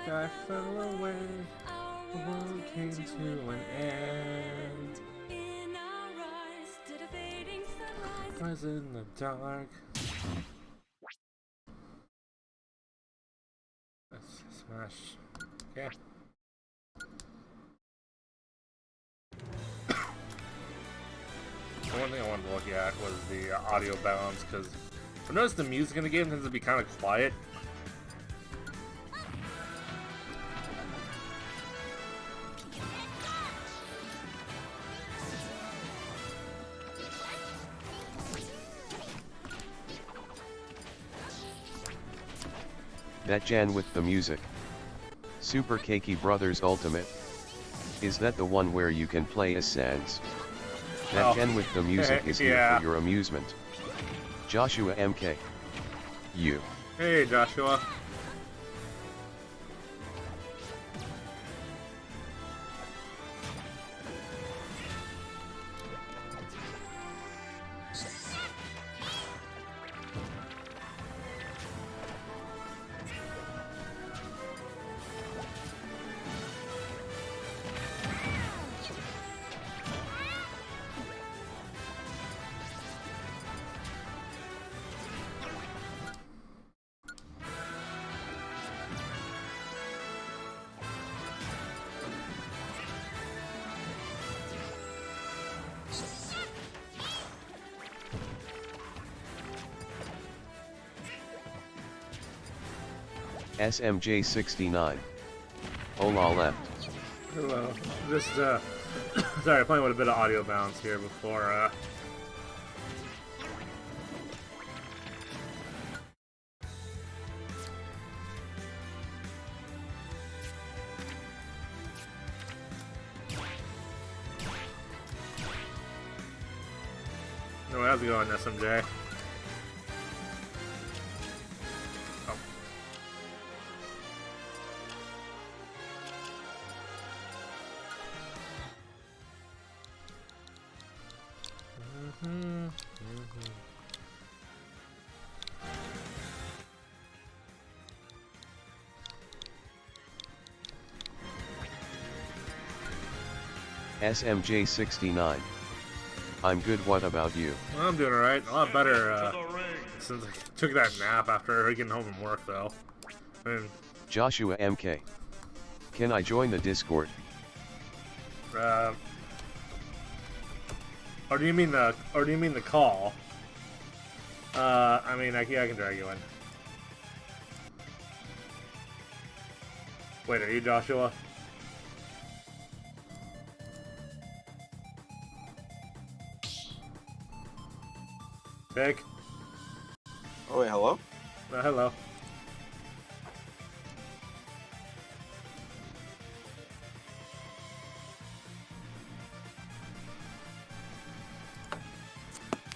sky fell away, the world came to an end. Rise in the dark. Let's smash. Yeah. The one thing I wanted to look at was the audio balance, because I noticed the music in the game tends to be kind of quiet. That Jan with the music. Super Cakey Brothers Ultimate. Is that the one where you can play as Sans? That Jan with the music is here for your amusement. Joshua MK. You. Hey, Joshua. SMJ69. Hola left. Hello. Just, sorry, playing with a bit of audio balance here before, No, how's it going, SMJ? SMJ69. I'm good, what about you? Well, I'm doing alright. A lot better, since I took that nap after getting home from work, though. I mean, Joshua MK. Can I join the Discord? Or do you mean the call? I mean, yeah, I can drag you in. Wait, are you Joshua? Vic? Oh, wait, hello? Hello.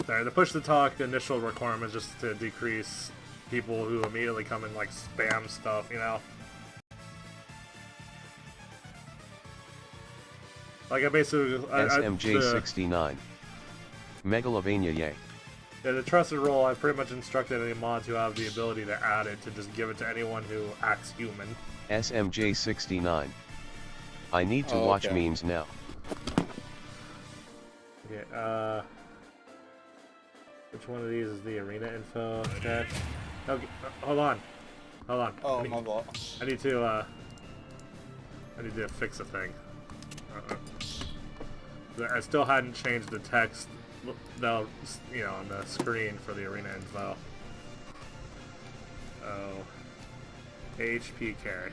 Sorry, the push to talk, the initial requirement is just to decrease people who immediately come in like spam stuff, you know? Like I basically... SMJ69. Megalovania yay. Yeah, the trusted role, I've pretty much instructed any mods who have the ability to add it to just give it to anyone who acts human. SMJ69. I need to watch memes now. Okay, which one of these is the arena info check? Okay, hold on. Hold on. Oh, my fault. I need to fix a thing. I still hadn't changed the text, though, you know, on the screen for the arena info. Oh. HP carry.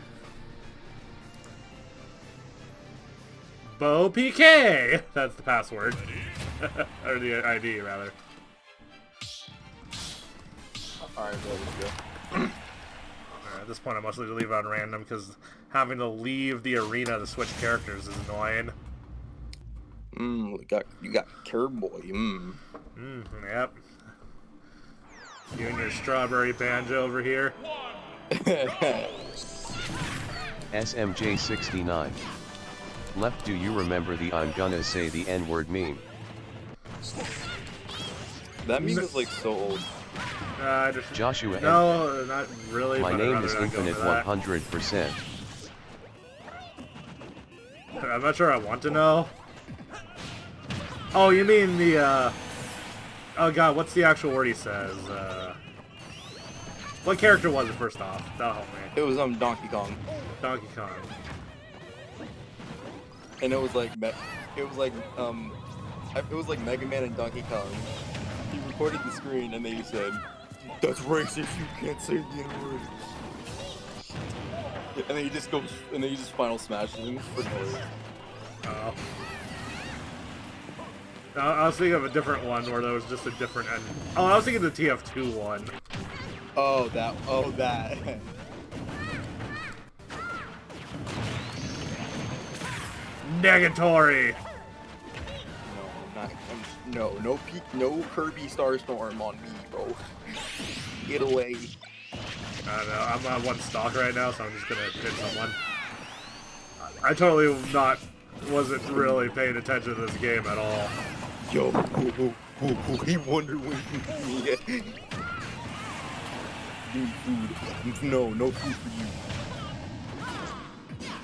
Bo PK! That's the password. Or the ID, rather. Alright, there we go. Alright, at this point I must leave it on random, because having to leave the arena to switch characters is annoying. You got Carboy. Yep. You and your strawberry banjo over here. SMJ69. Left, do you remember the I'm gonna say the N-word meme? That meme is like so old. Joshua No, not really. My but name is Infinite 100%. I'm not sure I want to know. Oh, you mean the, oh god, what's the actual word he says? What character was it, first off? That'll help me. It was Donkey Kong. Donkey Kong. And it was like it was like Mega Man and Donkey Kong. He recorded the screen and then he said, "That's racist, you can't say the N-word." And then he just goes, and then he just final smashes him for no reason. Oh. I was thinking of a different one where there was just a different end. Oh, I was thinking the TF2 one. Oh, that. Negatory! No Kirby Starstorm on me, bro. Get away. I don't know, I'm on one stock right now, so I'm just gonna hit someone. I totally wasn't really paying attention to this game at all. Yo, he Wonder Woman. Give me food. No food for you.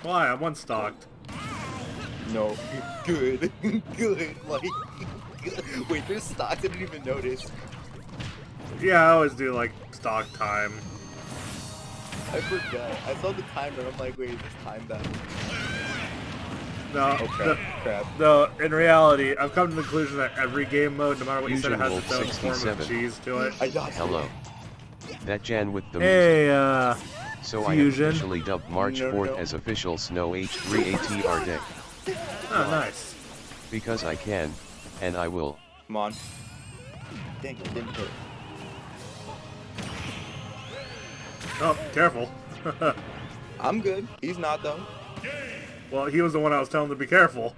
Why? I'm one stocked. No, good. Like, wait, there's stocks I didn't even notice. Yeah, I always do like stock time. I forgot. I saw the timer. I'm like, wait, is this time that? No, Oh, crap. no, in reality, I've come to the conclusion that every game mode, no matter what you said, it has its own form 67. of cheese to it. I got Hello. That Jan with the music. Hey, So Fusion. I am officially dubbed March 4th as official Snow H3 ATR Day. Oh, nice. Because I can, and I will. Come on. Dang it, didn't hit. Oh, careful. I'm good. He's not though. Well, he was the one I was telling to be careful.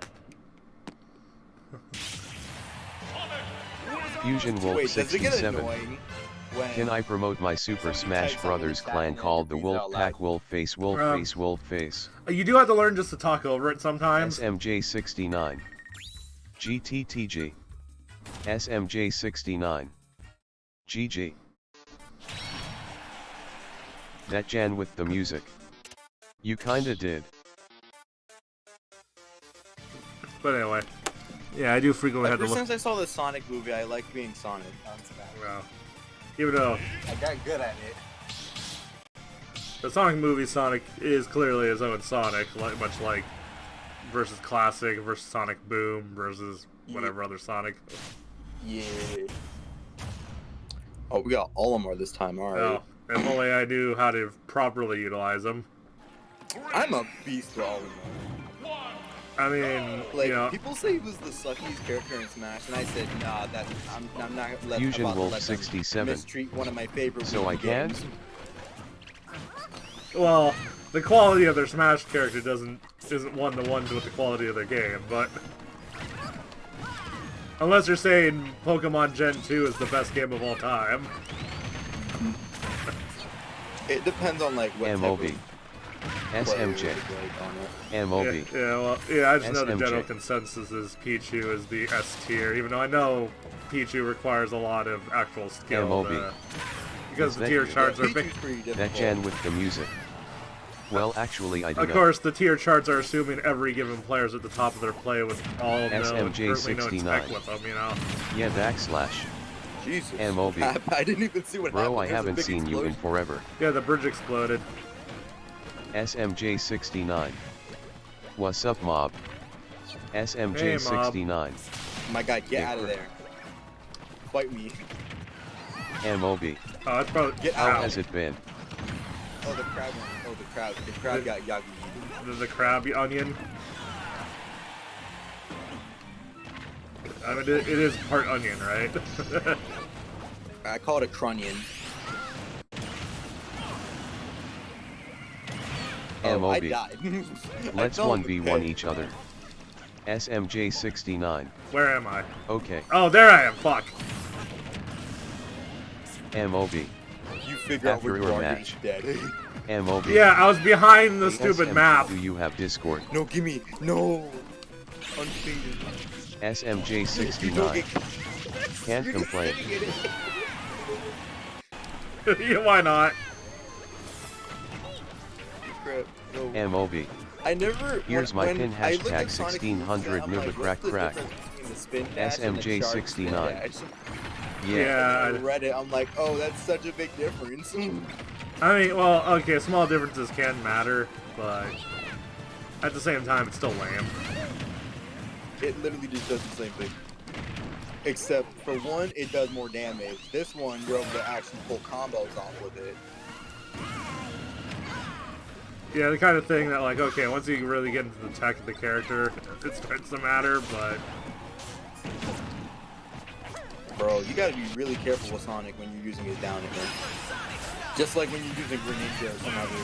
Fusion Wolf Wait, does it get 67. annoying when... Can I promote my Super Smash Brothers clan called the Wolf Pack Wolf Face Wolf Face Wolf Face? You do have to learn just to talk over it sometimes. SMJ 69. GTTG. SMJ 69. GG. That Jan with the music. You kinda did. But anyway, yeah, I do frequently have to Ever look. since I saw the Sonic movie, I like being Sonic. Well, even though I got good at it. the Sonic movie, Sonic is clearly his own Sonic, much like versus Classic versus Sonic Boom versus whatever other Sonic. Yeah. Oh, we got Olimar this time. All right. Oh, if only I knew how to properly utilize them. I'm a beast with Olimar. I mean, Like, you know, people say he was the suckiest character in Smash, and I said, nah, I'm not Fusion about to Wolf let them 67. mistreat one of my favorite So I can? games. well, the quality of their Smash character isn't one-to-one with the quality of their game, but unless you're saying Pokemon Gen 2 is the best game of all time. It depends on like what MOB. type of SMJ. player like on it. MOB. Yeah, well, yeah, I just know the SMJ. general consensus is Pichu is the S tier, even though I know Pichu requires a lot of actual skill. MOB. Because Is the that tier you? charts are Pichu's big. pretty difficult. That Jan with the music. Well, actually, I do Of not. course, the tier charts are assuming every given player is at the top of their play with all of no SMJ currently no 69. tech with them, you know. Yeah, backslash. Jesus. MOB. I didn't even see what happened. Bro, I There's a haven't big seen you in explosion. forever. Yeah, the bridge exploded. SMJ 69. What's up, mob? SMJ Hey, mob. 69. My guy, get out of there. Fight me. MOB. Oh, that's probably. Get How out. has it been? Oh, the crab. Oh, the crab. The crab got Yagi. The crab onion. I mean, it is part onion, right? I call it a crunion. Oh, I MOB. died. Let's I felt 1v1 okay. each other. SMJ 69. Where am I? Okay. Oh, there I am. Fuck. MOB. You figure out After where your you are, match. you're dead. MOB. Yeah, I was behind the stupid SMJ, map. Do you have Discord? No, gimme. No. Unfaded. SMJ You don't 69. get... Can't You're just complain. sitting in it. Yeah, why not? Crap. No. MOB. I never. Here's my pin I look at hashtag Sonic 1600 I'm like, Nuba what's crack the crack. difference between the spin dash and the charge spin SMJ69. dash? Yeah. And I read it. I'm like, oh, that's such a big difference. I mean, well, okay, small differences can matter, but at the same time, it's still lame. It literally just does the same thing. Except for one, it does more damage. This one, you're able to actually pull combos off with it. Yeah, the kind of thing that, like, okay, once you really get into the tech of the character, it starts to matter, but... Bro, you gotta be really careful with Sonic when you're using his down air. Just like when you're using Greninja or some other,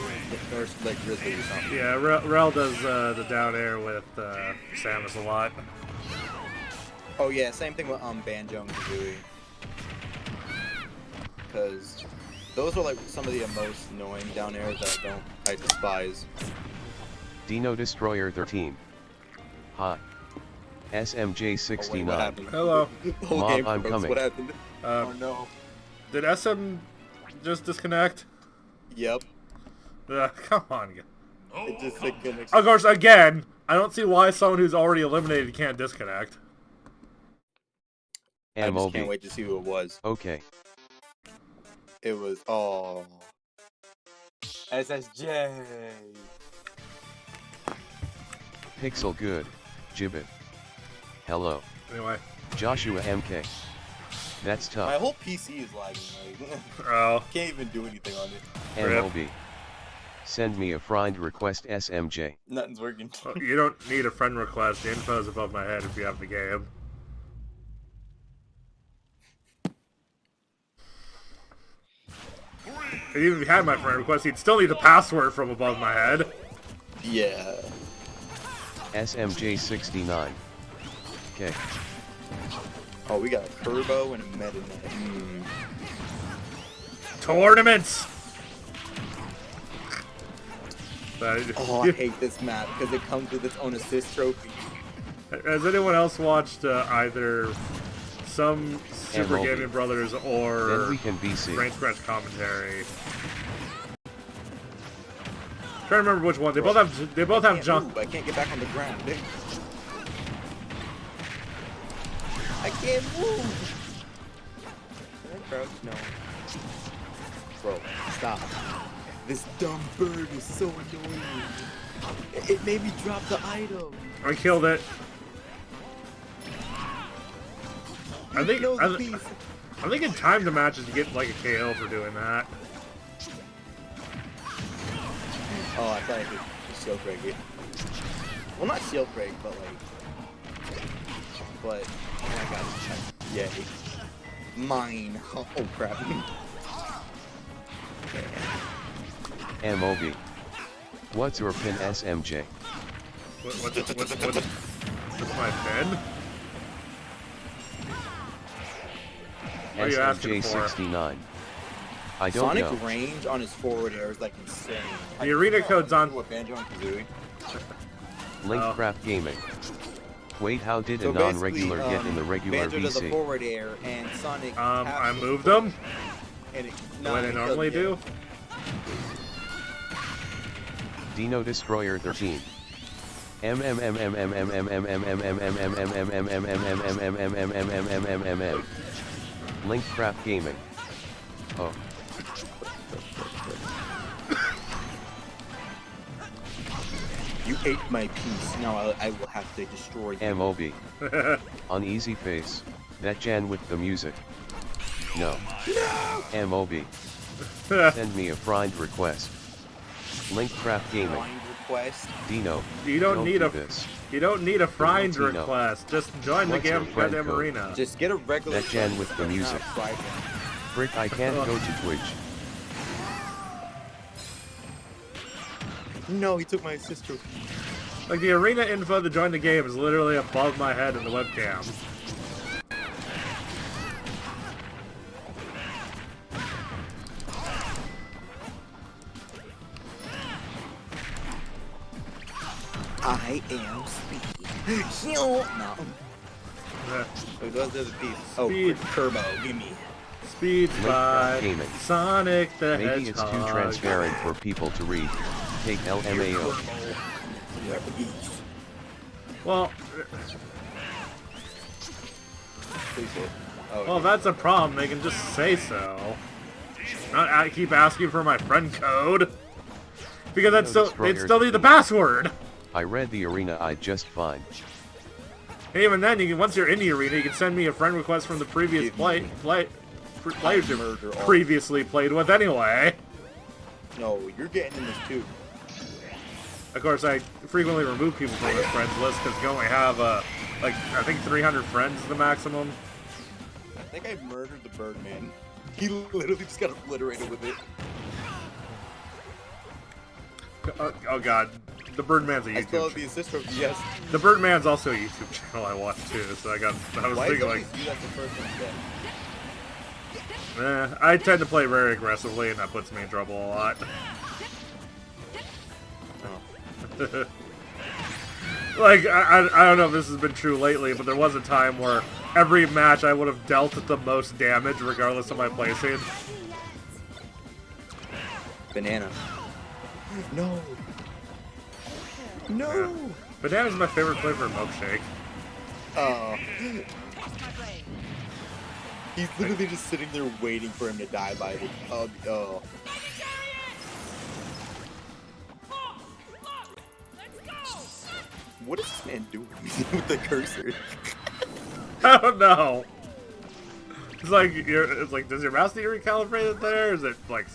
or like Grizzly or something. Yeah, Rel does the down air with Samus a lot. Oh yeah, same thing with Banjo and Kazooie. Because those are like some of the most annoying down airs that I despise. Dino Destroyer 13. Hi. SMJ69. Oh, wait, what happened? Hello. The whole Mom, game I'm froze. coming. What happened? Oh no. Did SM just disconnect? Yep. Come on. It just said connection. Of course, again, I don't see why someone who's already eliminated can't disconnect. I just MOB. can't wait to see who it was. Okay. It was SSJ. Pixel good. Gibbet. Hello. Anyway. Joshua MK. That's My tough. whole PC is lagging. Like, Oh. can't even do anything on it. Rip. MOB. Send me a friend request SMJ. Nothing's working. You don't need a friend request. The info's above my head if you have the game. And even if you had my friend request, you'd still need the password from above my head. Yeah. SMJ69. Okay. Oh, we got a Turbo and a Meta Knight. Tournaments! Oh, I hate this map because it comes with its own assist trophy. Has anyone else watched either some Super MLB. Gaming Brothers Then or we can BC. Brain Scratch commentary? Trying to remember which one. They both have junk. I can't get back on the ground. I can't move. Can I crouch? No. Bro, stop. This dumb bird is so annoying. It made me drop the item. I killed it. I think in time to matches you get like a KO for doing that. Oh, I thought I could shield break it. Well, not shield break, but like. But oh my god, yay! Mine. Oh crap. MOB. What's your pin SMJ? What's my pin? What are you asking for? SMJ69. I don't Sonic know. range on his forward air is like insane. The arena code's on. What Banjo and Kazooie? LinkCraftGaming. Wait, how did So a non-regular basically, get in the regular Banjo does a VC? forward air and Sonic. I taps moved his foot, them And it, the way they normally do. Dino Destroyer 13. LinkCraftGaming. Oh. You ate my piece. Now I will have to destroy you. MOB. On easy face. That Jan with the music. No. MOB. Send me a friend request. LinkCraftGaming. Blind request. Dino. You don't need do a this. You don't need a friend Dino. request. Just join the What's your game friend goddamn code? arena. Just get a regular. That Jan with the friend, music. not a fried one. Frick, I can't go to Twitch. No, he took my sister. Like the arena info to join the game is literally above my head in the webcam. I am speed. No. Wait, those are the piece. Oh, Speed. Turbo, gimme. Speed by Gaming. Sonic the Maybe it's too Hedgehog. transparent for people to read. Take LMAO. Japanese. Well, Please hold. Oh, well, if that's a problem, they can just say so. Not keep asking for my friend code. Because that's still, they'd still need the password. I read the arena I just fine. And even then, you can, once you're in the arena, you can send me a friend request from the previous players you previously played with anyway. No, you're getting in this too. Of course, I frequently remove people from this friends list because you only have, like, I think 300 friends is the maximum. I think I murdered the Birdman. He literally just got obliterated with it. Oh god, the Birdman's a YouTube I still have channel. the assist from yes. The Birdman's also a YouTube channel I watch too, so I was Why thinking don't like, you do that the first one then? I tend to play very aggressively and that puts me in trouble a lot. Oh. Like, I don't know if this has been true lately, but there was a time where every match I would have dealt the most damage regardless of my placing. Banana. No. No. Yeah. Banana's my favorite flavor of milkshake. Oh. He's literally just sitting there waiting for him to die by the. Oh. What is this man doing with the cursor? I don't know. It's like, does your mouse need recalibrated there? Is it like,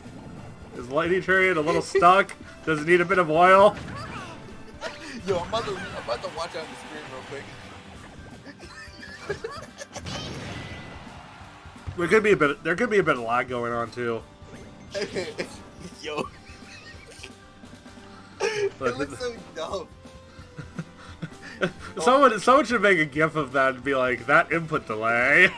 is lighting period a little stuck? Does it need a bit of oil? Yo, I'm about to watch out the screen real quick. There could be a bit of lag going on too. Yo. It looks so dumb. Someone should make a gif of that and be like, that input delay.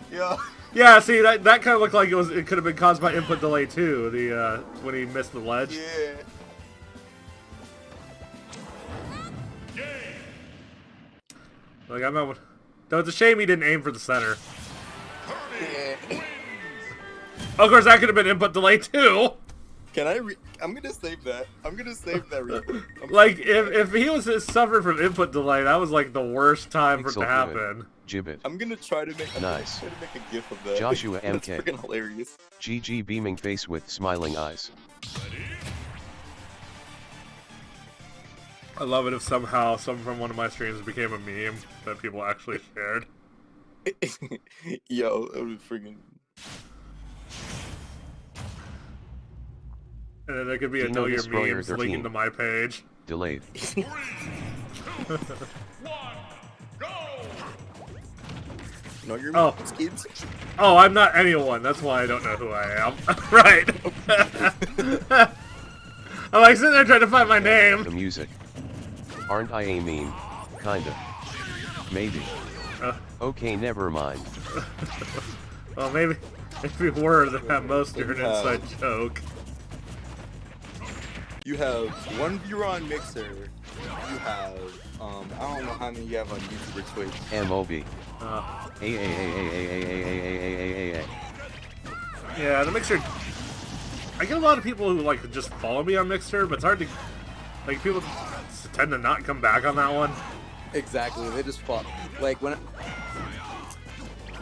Yeah. Yeah, see, that kind of looked like it could have been caused by input delay too, when he missed the ledge. Yeah. Like, I'm not... No, it's a shame he didn't aim for the center. Yeah. Of course, that could have been input delay too! Can I'm gonna save that. I'm gonna save that real quick. Like, if he was suffered from input delay, that was like the worst time for it to Pixel happen. Gibbet. I'm gonna try to make Nice. a gif of that. Joshua That's MK. freaking hilarious. GG beaming face with smiling eyes. I love it if somehow someone from one of my streams became a meme that people actually shared. Yo, that was freaking. And then there could be a Dino know your Destroyer memes 13. linking to my page. Delayed. No, you're Oh. kids. Oh, I'm not anyone. That's why I don't know who I am. Right. I'm like sitting there trying to find my name. The music. Aren't I a meme? Kinda. Maybe. Okay, never mind. Well, maybe were at most you're an inside joke. You have one viewer on Mixer. You have I don't know how many you have on YouTube or Twitch. MOB. Yeah, the Mixer. I get a lot of people who like just follow me on Mixer, but it's hard to like people tend to not come back on that one. Exactly, they just follow. Like when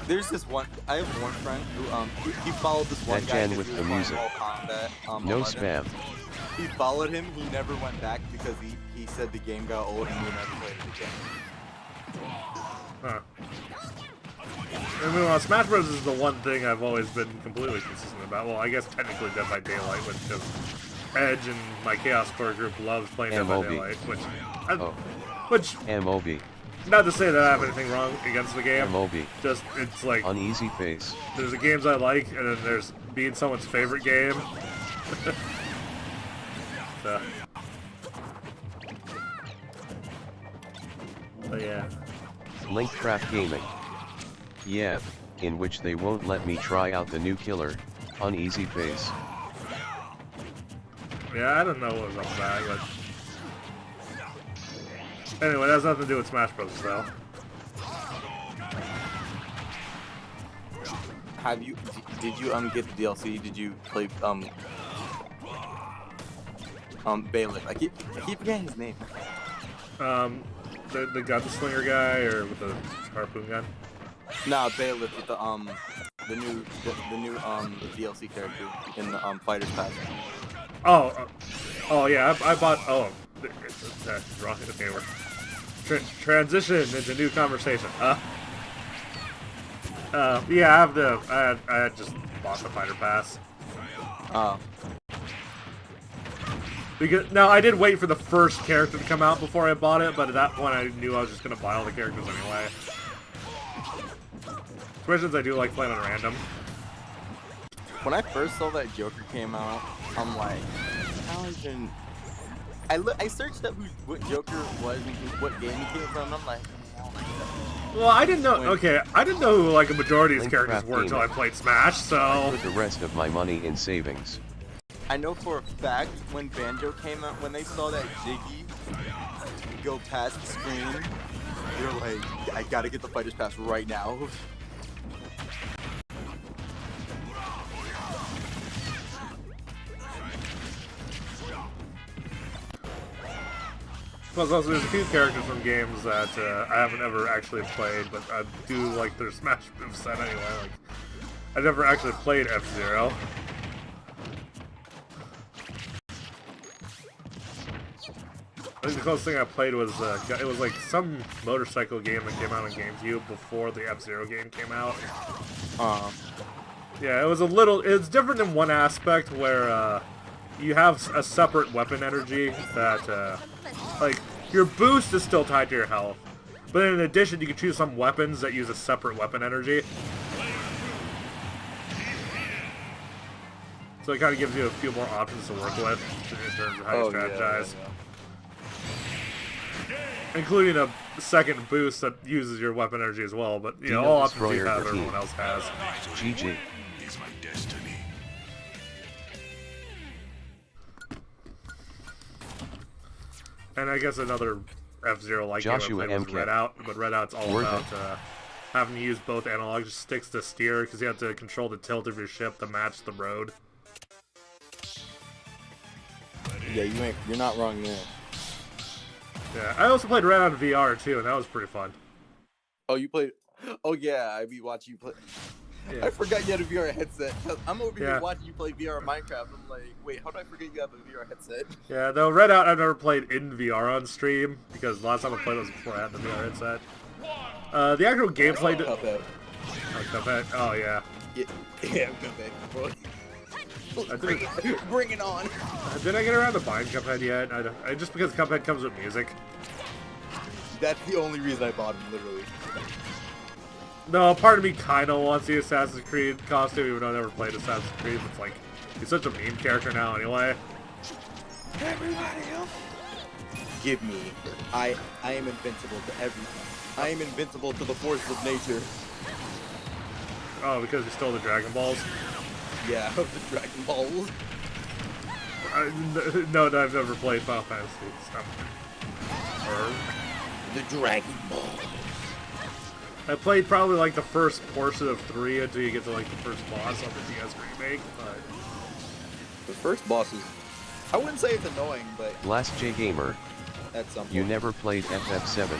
there's this one, I have one friend who he followed this one That guy Jen with the music. Combat, No 11. spam. He followed him. He never went back because he said the game got old and he never played it again. Huh. I mean, well, Smash Bros. Is the one thing I've always been completely consistent about. Well, I guess technically Dead by Daylight, which Edge and my Chaos Core group loves playing Dead by MOB. Daylight, Oh. which, MOB. not to say that I have anything wrong against the game, MOB. just, it's like, Uneasy face. there's the games I like, and then there's being someone's favorite game. So. But yeah. LinkCraftGaming. Yeah, in which they won't let me try out the new killer. Uneasy face. Yeah, I don't know what was up with that, but... Anyway, that has nothing to do with Smash Bros. Though. Have you? Did you get the DLC? Did you play Bailiff. I keep forgetting his name. The gunslinger guy, or with the harpoon gun? Nah, Bailiff with the new DLC character in the Fighters Pass. Oh yeah, I bought. Oh, that's wrong. Okay, we're transition into new conversation. Yeah, I have the. I had just bought the fighter pass. Because now I did wait for the first character to come out before I bought it, but at that point I knew I was just gonna buy all the characters anyway. Especially since I do like playing on random. When I first saw that Joker came out, I'm like, how even? I searched up what Joker was and what game he came from. And I'm like, well, I didn't know. Okay, I didn't know who like a majority of these characters were until I played Smash. So I put the rest of my money in savings. I know for a fact when Banjo came out, when they saw that Jiggy go past the screen, they're like, I gotta get the Fighters Pass right now. Plus, also there's a few characters from games that I haven't ever actually played, but I do like their Smash moveset anyway. Like, I never actually played F-Zero. I think the closest thing I played was, it was like some motorcycle game that came out on GameCube before the F-Zero game came out. Yeah, it was it's different in one aspect where, you have a separate weapon energy that, like, your boost is still tied to your health. But in addition, you can choose some weapons that use a separate weapon energy. So it kind of gives you a few more options to work with in terms of how you strategize. Yeah. Including a second boost that uses your weapon energy as well, but you know, all options you have, everyone else has. GG. Is my destiny. And I guess another F-Zero-like game I played was Redout, but Redout's all about having to use both analog sticks to steer, because you have to control the tilt of your ship to match the road. Yeah, you're not wrong there. Yeah, I also played Redout in VR too, and that was pretty fun. Oh, you played? Oh yeah, I be watching you play. Yeah. I forgot you had a VR headset. I'm over here watching you play VR Minecraft. I'm like, wait, how did I forget you have a VR headset? Yeah, though Redout I've never played in VR on stream, because the last time I played was before I had the VR headset. The actual gameplay... Cuphead. Oh, Cuphead? Oh, yeah. Yeah, Cuphead. Bring it on. Did I get around to buying Cuphead yet? Just because Cuphead comes with music. That's the only reason I bought him, literally. No, part of me kind of wants the Assassin's Creed costume, even though I never played Assassin's Creed. It's like, he's such a meme character now anyway. Everybody else. Give me. I am invincible to everything. I am invincible to the forces of nature. Oh, because you stole the Dragon Balls? Yeah, the Dragon Balls. No, I've never played Final Fantasy. The Dragon Balls. I played probably like the first portion of 3 until you get to like the first boss on the DS remake, but... The first boss is... I wouldn't say it's annoying, but... Last J Gamer. At some point. You never played FF7.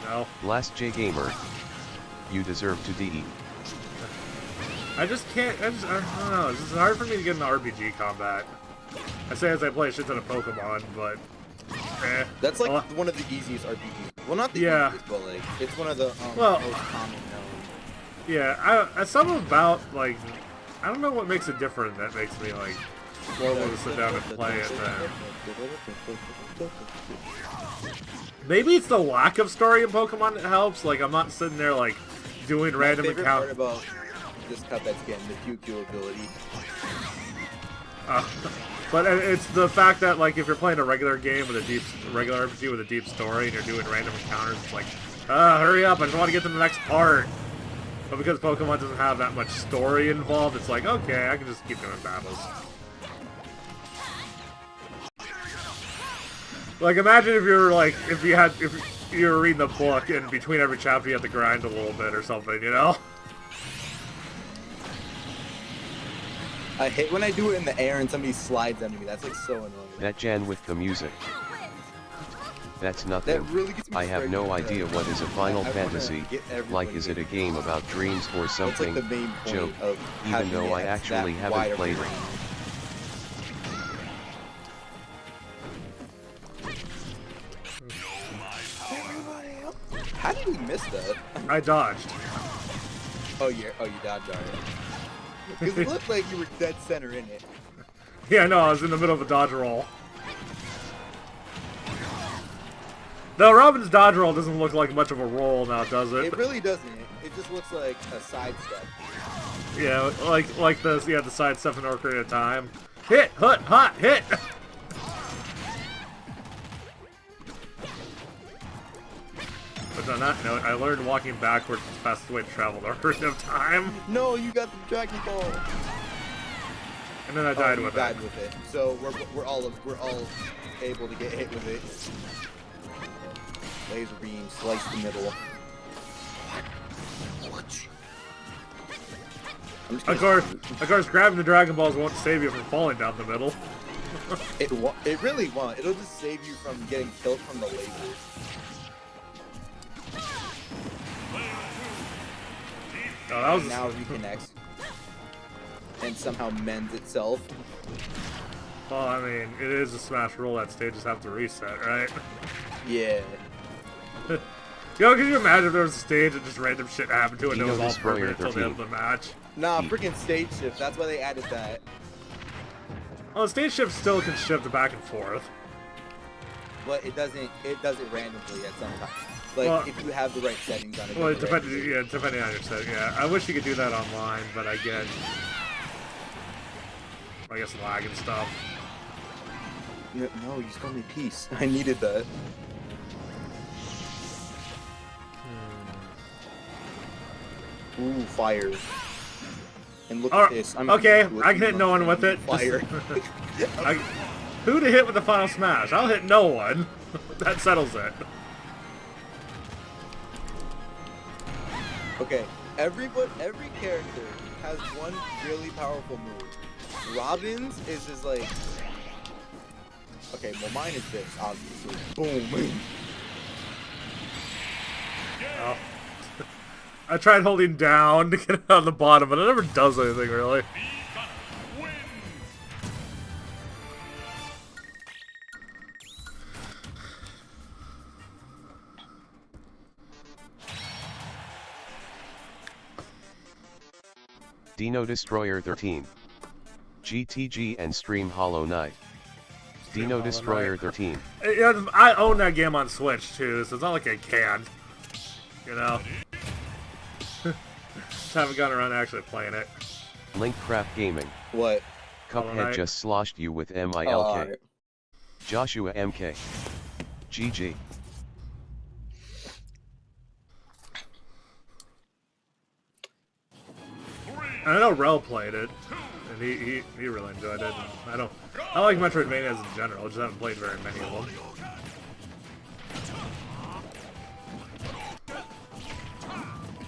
No. Last J Gamer. You deserve to DE. I just can't, I don't know, it's just hard for me to get into RPG combat. I say as I play a shit ton of Pokemon, but... That's like one of the easiest RPGs. Well, not the easiest, but like, it's one of the most common known. Yeah, something about, like, I don't know what makes it different that makes me, like, more willing to sit down and play it than... Maybe it's the lack of story in Pokemon that helps, like, I'm not sitting there, like, doing random encounters. My favorite part about this Cuphead skin, the QQ ability. But it's the fact that, like, if you're playing a regular game with a regular RPG with a deep story and you're doing random encounters, it's like, hurry up, I just want to get to the next part. But because Pokemon doesn't have that much story involved, it's like, okay, I can just keep doing battles. Like, imagine if you're like, if you were reading the book and between every chapter you had to grind a little bit or something, you know? I hate when I do it in the air and somebody slides under me. That's like so annoying. That Jan with the music. That's nothing. That really gets me I have no idea what is a Final Fantasy. Like, is it a game about dreams or something? That's like the main point Joke. of Even though I actually haven't played it. How did we miss that? I dodged. Oh, you dodged alright. Because it looked like you were dead center in it. Yeah, no, I was in the middle of a dodge roll. No, Robin's dodge roll doesn't look like much of a roll now, does it? It really doesn't. It just looks like a sidestep. Yeah, like the side step in Ocarina of Time. Hit, hot, hit. But on that note, I learned walking backwards is the fastest way to travel in Ocarina of Time. No, you got the Dragon Ball. And then I died with it. With it. So we're all able to get hit with it. Laser beam, slice the middle. Of course, grabbing the Dragon Balls won't save you from falling down the middle. It really won't. It'll just save you from getting killed from the lasers. Oh, that was... Now it reconnects. And somehow mends itself. Well, I mean, it is a smash roll. That stages have to reset, right? Yeah. Yo, can you imagine if there was a stage and just random shit happened to it and it was all perfect until the end of the match? Nah, freaking stage shift. That's why they added that. Well, the stage shift still can shift back and forth. But it doesn't randomly at some time. Like, well, if you have the right settings on it. Well, depending on your setting, yeah. I wish you could do that online, but I guess lag and stuff. No, you stole me peace. I needed that. Ooh, fire. And look at this. Okay, I can hit no one with it. Fire. Who to hit with the final smash? I'll hit no one. That settles it. Okay, every character has one really powerful move. Robin's is just like... Okay, well mine is this, obviously. Boom. Oh. I tried holding down to get it on the bottom, but it never does anything, really. Dino Destroyer 13. GTG and Stream Hollow Knight. Dino Destroyer 13. Yeah, I own that game on Switch too, so it's not like I can't. You know? Just haven't gotten around to actually playing it. LinkCraftGaming. What? Cuphead just sloshed you with MILK. Joshua MK. GG. I know Rel played it, and he really enjoyed it. I like Metroidvanias in general, I just haven't played very many of them.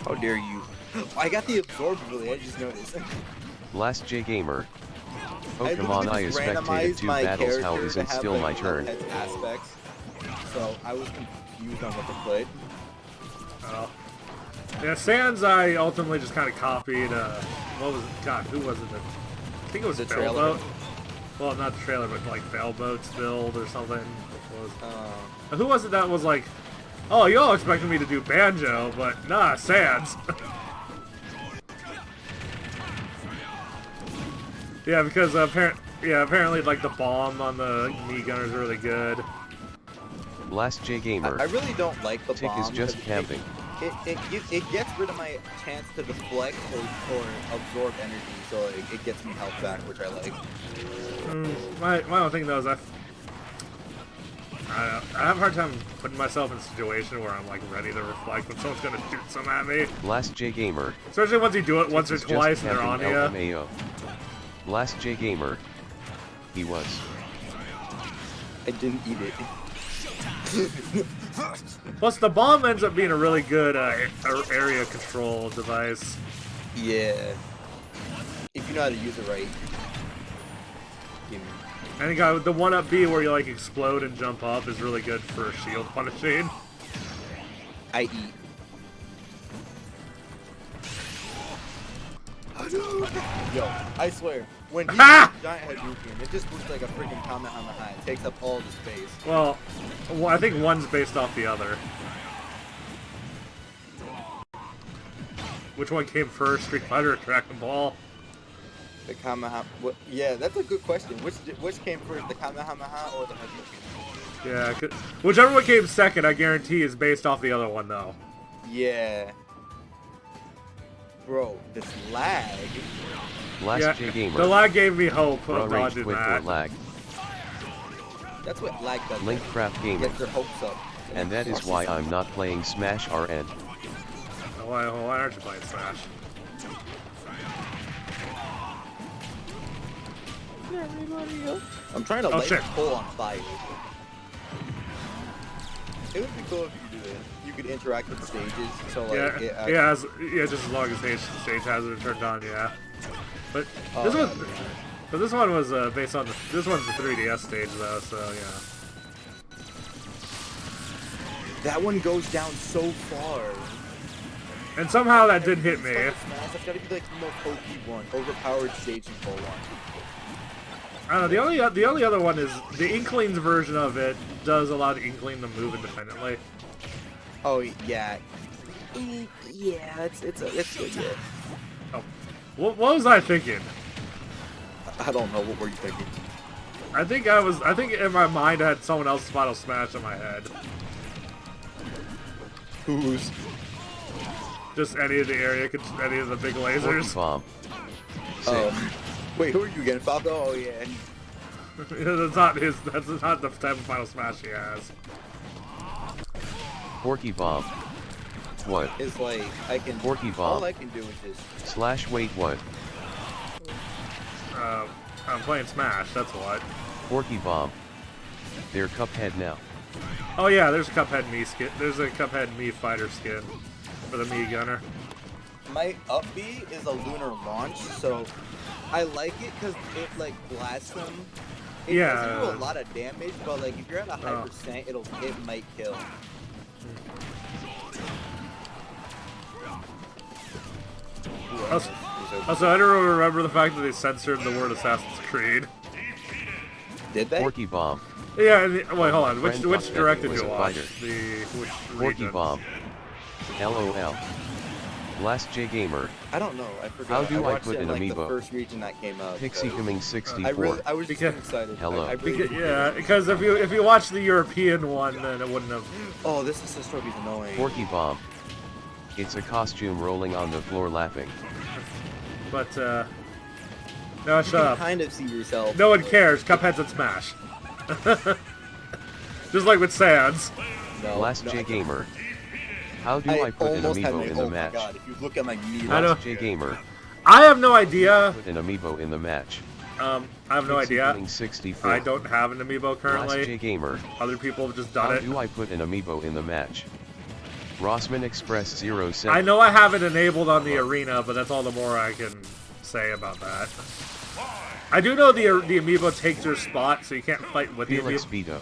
How dare you? I got the absorb ability, I just noticed. Last J Gamer. Pokemon I spectated 2 battles, how isn't still my turn? Aspects, so I was confused on what to play. Oh. Yeah, Sans I ultimately just kind of copied, what was it? God, who was it? I think it was the Failboat. Well, not the trailer, but like Failboat's build or something. Who was it that was like, oh, you all expected me to do Banjo, but nah, Sans. Yeah, because apparently like the bomb on the knee gunner is really good. Last J Gamer. I really don't like the Tick bomb. is just camping. It gets rid of my chance to deflect or absorb energy, so like, it gets me health back, which I like. My own thing though is I have a hard time putting myself in a situation where I'm like ready to reflect when someone's gonna shoot some at me. Last J Gamer. Especially once you do it once or twice and they're on you. Last J Gamer. He was. I didn't eat it. Plus, the bomb ends up being a really good area control device. Yeah. If you know how to use it right. Gimme. I think the 1-up B where you like explode and jump up is really good for shield punishing. I eat. Yo, I swear, when he giant Hadouken, it just looks like a freaking Kamehameha. It takes up all the space. Well, I think one's based off the other. Which one came first, Street Fighter or Dragon Ball? The Kamehameha. Yeah, that's a good question. Which came first, the Kamehameha or the Hadouken? Yeah, whichever one came second, I guarantee is based off the other one, though. Yeah. Bro, this lag. Last J Gamer. The lag gave me hope of Rage dodging quit that. for lag. That's what lag does. LinkCraftGaming. Get your hopes up. And that is why I'm not playing Smash RN. Why aren't you playing Smash? I'm trying to light shit. this pole on fire. It would be cool if you could do that. You could interact with stages, so like just as long as stage hazard turned on, yeah. But this one was based on this one's the 3DS stage though, so yeah. That one goes down so far. And somehow that didn't hit me. That's gotta be like the most OP one, overpowered stage control one. I don't know. The only other one is the Inkling's version of it does allow the Inkling to move independently. Oh yeah, yeah. It's good. Oh, what was I thinking? I don't know. What were you thinking? I think in my mind I had someone else's Final Smash in my head. Who's? Just any of the area, any of the big lasers. Bomb. Oh. Wait, who are you again? Falco? Oh yeah. That's not his. That's not the type of Final Smash he has. Porky Bomb. What? It's like I can. Porky Bomb. All I can do is just. Slash wait what? I'm playing Smash. That's what. Porky Bomb. They're Cuphead now. Oh yeah, there's a Cuphead Mii skin. There's a Cuphead Mii fighter skin for the Mii Gunner. My up B is a lunar launch, so I like it because it like blasts them. It doesn't do a lot of damage, but like if you're at a high percent, it might kill. Also, I don't remember the fact that they censored the word Assassin's Creed. Did they? Porky Bomb. Yeah, wait, hold on. Which direct did you watch? Which Porky region? Bomb. LOL. Last J Gamer. I don't know. I forgot. How do I put it in an like amiibo? The first region that came out. Pixie Gaming 64. I was just excited. Hello. Because if you watch the European one, then it wouldn't have. Oh, this is trophy's annoying. Porky Bomb. It's a costume rolling on the floor laughing. But no, shut up. Kind of see yourself. No one cares. Cuphead's at Smash. Just like with Sans. No, Last J Gamer. How do I put an amiibo in the match? Oh my god, if you look at my knee. Last J Gamer. I have no idea. Put an amiibo in the match. I have no idea. 64. I don't have an amiibo currently. Last J Gamer. Other people have just done it. How do I put an amiibo in the match? Rossman Express 07. I know I have it enabled on the arena, but that's all the more I can say about that. I do know the amiibo takes your spot, so you can't fight with Felix the amiibo. Vito.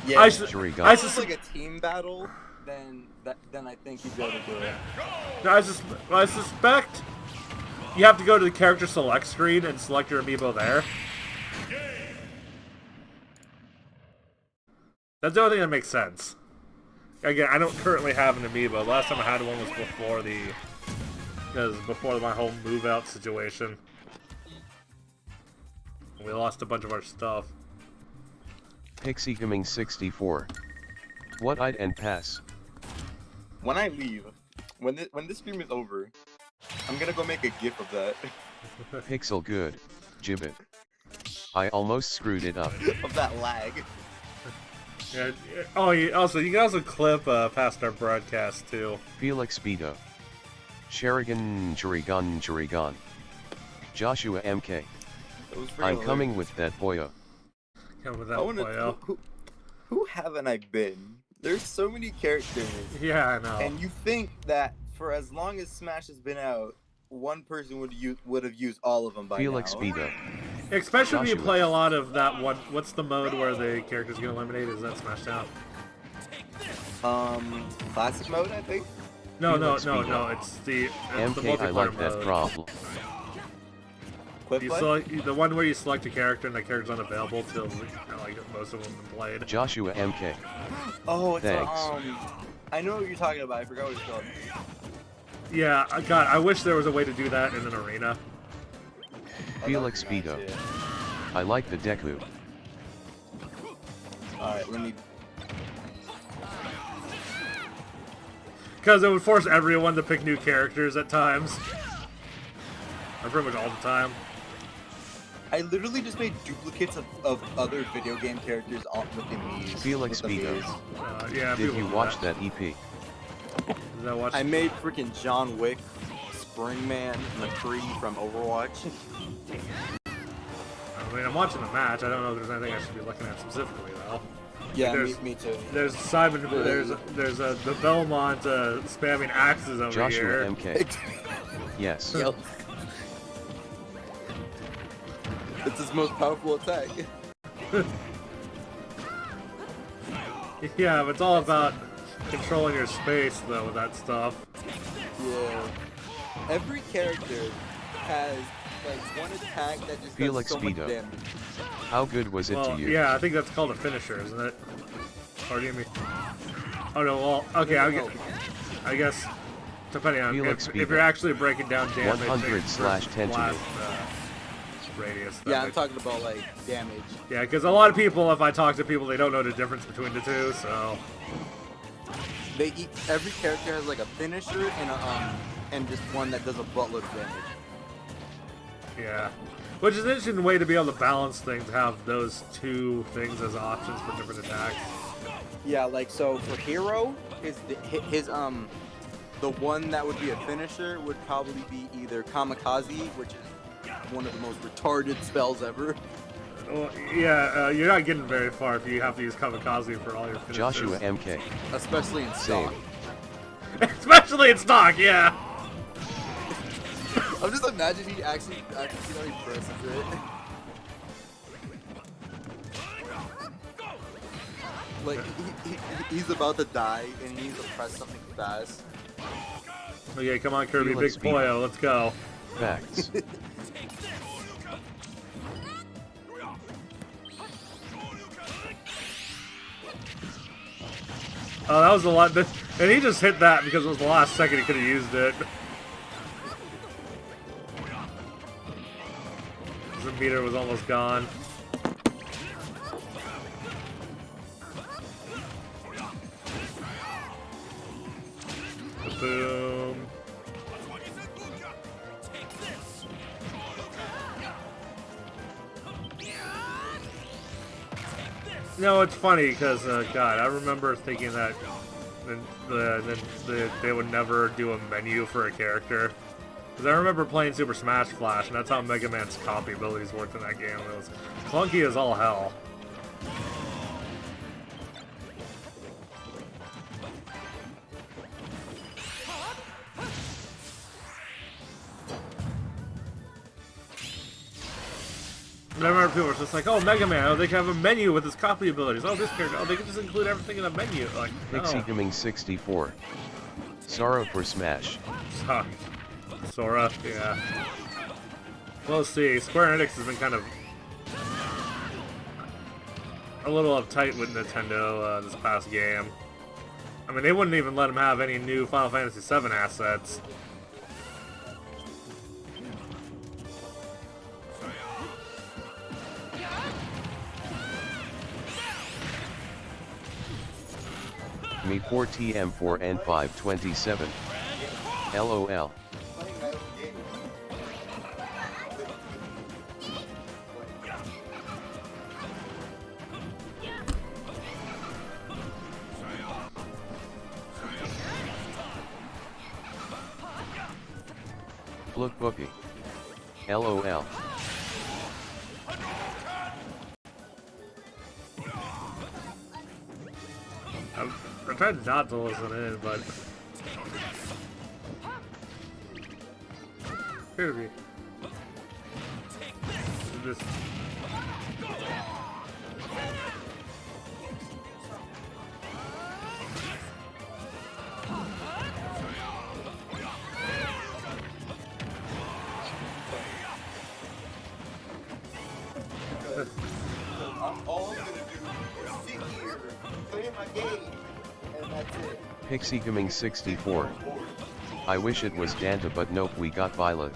Yeah, I if it's like a team battle, then I think you'd be able to do it. I suspect you have to go to the character select screen and select your amiibo there. That's the only thing that makes sense. Again, I don't currently have an amiibo. Last time I had one was before my whole move out situation. We lost a bunch of our stuff. Pixie Gaming 64. What I'd and pass. When I leave, when this stream is over, I'm gonna go make a gif of that. Pixel good. Gibbet. I almost screwed it up. Of that lag. Yeah. Oh, you can also clip past our broadcast too. Felix Vito. Sherigan Chirigan. Joshua MK. I'm coming with that boyo. Come with that boyo. Who haven't I been? There's so many characters. Yeah, I know. And you think that for as long as Smash has been out, one person would have used all of them by Felix now. Vito. Especially when you play a lot of that one. What's the mode where the characters get eliminated? Is that Smashdown? Classic mode, I think. No. It's the MK, I like that mode. problem. The one where you select a character and the character's unavailable till like most of them have been played. Joshua MK. Oh, it's Thanks. I know what you're talking about. I forgot what it's called. Yeah, God, I wish there was a way to do that in an arena. Felix Speedo. I like the Deku. Alright, let me... Because it would force everyone to pick new characters at times. Or pretty much all the time. I literally just made duplicates of other video game characters with the Mii's. Felix Speedo. Yeah, Did you watch that EP? I made freaking John Wick, Springman, McCree from Overwatch. I mean, I'm watching the match. I don't know if there's anything I should be looking at specifically, though. Yeah, me too. There's Simon. There's the Belmont spamming axes over Joshua here. MK. Yes. Yep. It's his most powerful attack. Yeah, but it's all about controlling your space, though, with that stuff. Yeah. Every character has like one attack that just Felix does so much Speedo. damage. How good was it to you? Yeah, I think that's called a finisher, isn't it? Or do you mean? Oh no, well, okay, I guess depending on if you're actually breaking down damage. 100/10 radius. Yeah, I'm talking about like damage. Yeah, because a lot of people, if I talk to people, they don't know the difference between the two, so. Every character has like a finisher and just one that does a buttload of damage. Yeah, which is an interesting way to be able to balance things, have those two things as options for different attacks. Yeah, like so for Hero, his the one that would be a finisher would probably be either Kamikaze, which is one of the most retarded spells ever. Well, yeah, you're not getting very far if you have to use Kamikaze for all your finishers. Joshua MK. Especially in stock. Especially in stock, yeah. I'm just imagining he actually presses it. Like, he's about to die and he needs to press something fast. Okay, come on, Kirby, big boyo, let's go. Facts. Oh, that was a lot. And he just hit that because it was the last second he could have used it. The meter was almost gone. Boom. No, it's funny because, God, I remember thinking that they would never do a menu for a character. Because I remember playing Super Smash Flash, and that's how Mega Man's copy abilities worked in that game. It was clunky as all hell. And I remember people were just like, oh, Mega Man, oh, they can have a menu with his copy abilities. Oh, this character, oh, they can just include everything in a menu. Like, no. Pixie Gaming 64. Sorrow for Smash. Sora, yeah. We'll see. Square Enix has been kind of a little uptight with Nintendo this past game. I mean, they wouldn't even let them have any new Final Fantasy VII assets. Me 4TM4N527. LOL. Look bookie. LOL. I tried not to listen in, but Kirby. this. All I'm gonna do is sit here, play my game, and that's it. PixieGaming 64. I wish it was Danta, but nope, we got Violet.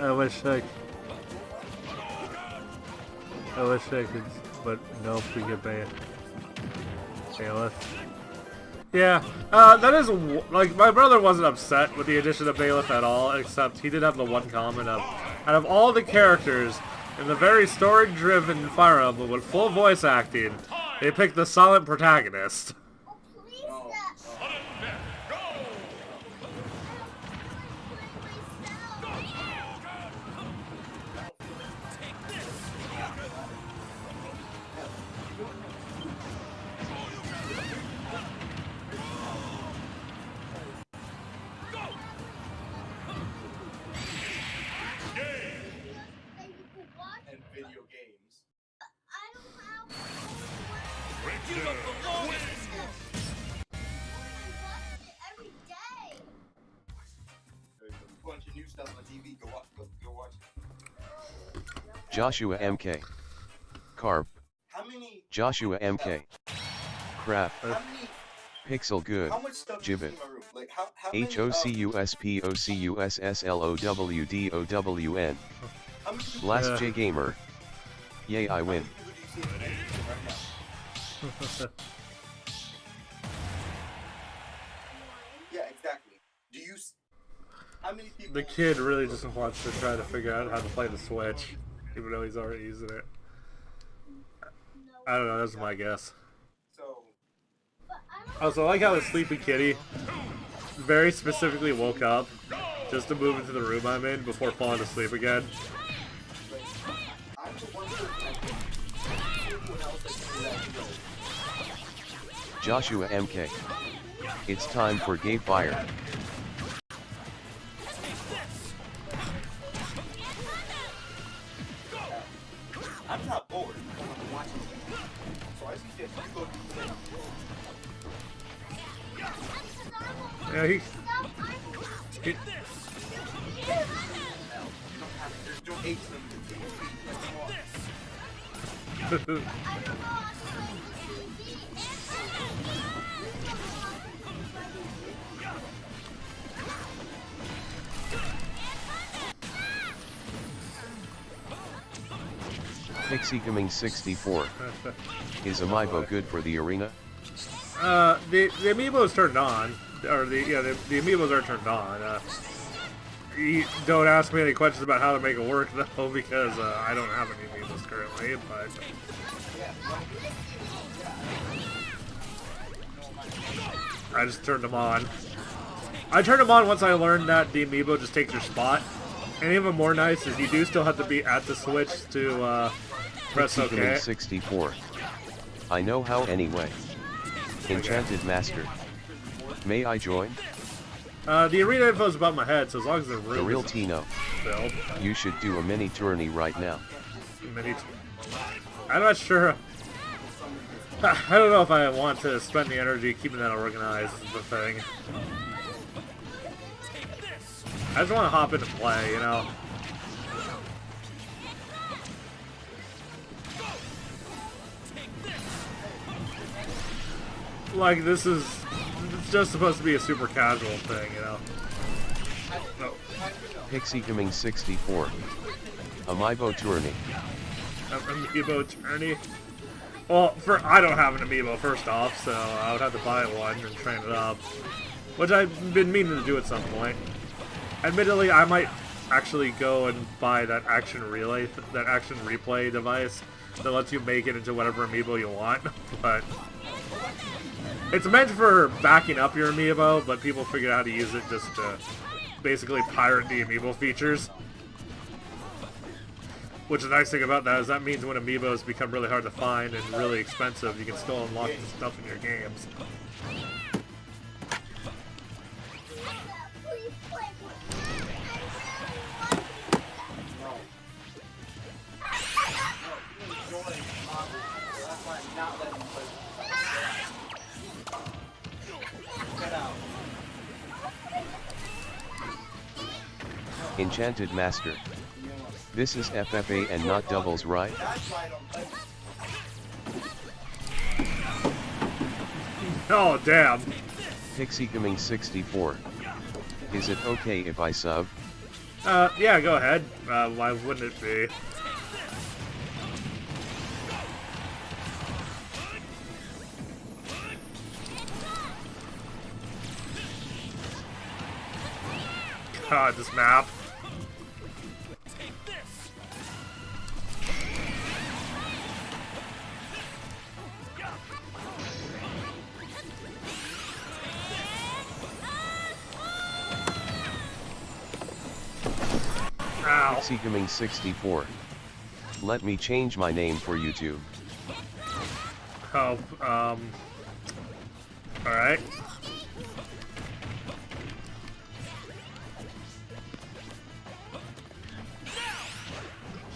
I wish I could, but nope, we get Bailiff. Yeah, that is, like, my brother wasn't upset with the addition of Bailiff at all, except he did have the one comment of, out of all the characters in the very story-driven Fire Emblem with full voice acting, they picked the silent protagonist. Joshua MK. Carp. Joshua MK. Craft. Pixel Good. Gibbet. HOCUSPOCUSSLOWDOWN. Blast J Gamer. Yay, I win. Yeah, exactly. Do you? How many people? The kid really just wants to try to figure out how to play the Switch, even though he's already using it. I don't know, that's my guess. Also, I like how the sleepy kitty very specifically woke up just to move into the room I'm in before falling asleep again. Joshua MK. It's time for Gay Fire. I'm not bored when I'm watching it. So I suggest you go do Yeah, he There's no H limit. PixieGaming 64. Is Amiibo good for the arena? The amiibos turned on, or the amiibos are turned on. You don't ask me any questions about how to make it work though, because I don't have any amiibos currently. But I just turned them on. I turned them on once I learned that the amiibo just takes your spot. And even more nice is you do still have to be at the Switch to press OK. 64. I know how anyway. Enchanted Master. May I join? The arena info is above my head, so as long as the room The real is Tino. filled. You should do a mini tourney right now. I'm not sure. I don't know if I want to spend the energy keeping that organized is the thing. I just want to hop in and play, you know? Like, it's just supposed to be a super casual thing, you know? No. PixieGaming 64. Amiibo tourney. Amiibo tourney? Well, I don't have an amiibo, first off, so I would have to buy one and train it up. Which I've been meaning to do at some point. Admittedly, I might actually go and buy that action replay device that lets you make it into whatever amiibo you want, but it's meant for backing up your amiibo, but people figured out how to use it just to basically pirate the amiibo features. Which the nice thing about that is that means when amiibos become really hard to find and really expensive, you can still unlock the stuff in your games. Enchanted Master. This is FFA and not doubles, right? Oh, damn. PixieGaming 64. Is it okay if I sub? Yeah, go ahead. Why wouldn't it be? God, this map. PixieGaming 64. Let me change my name for YouTube. Oh, alright.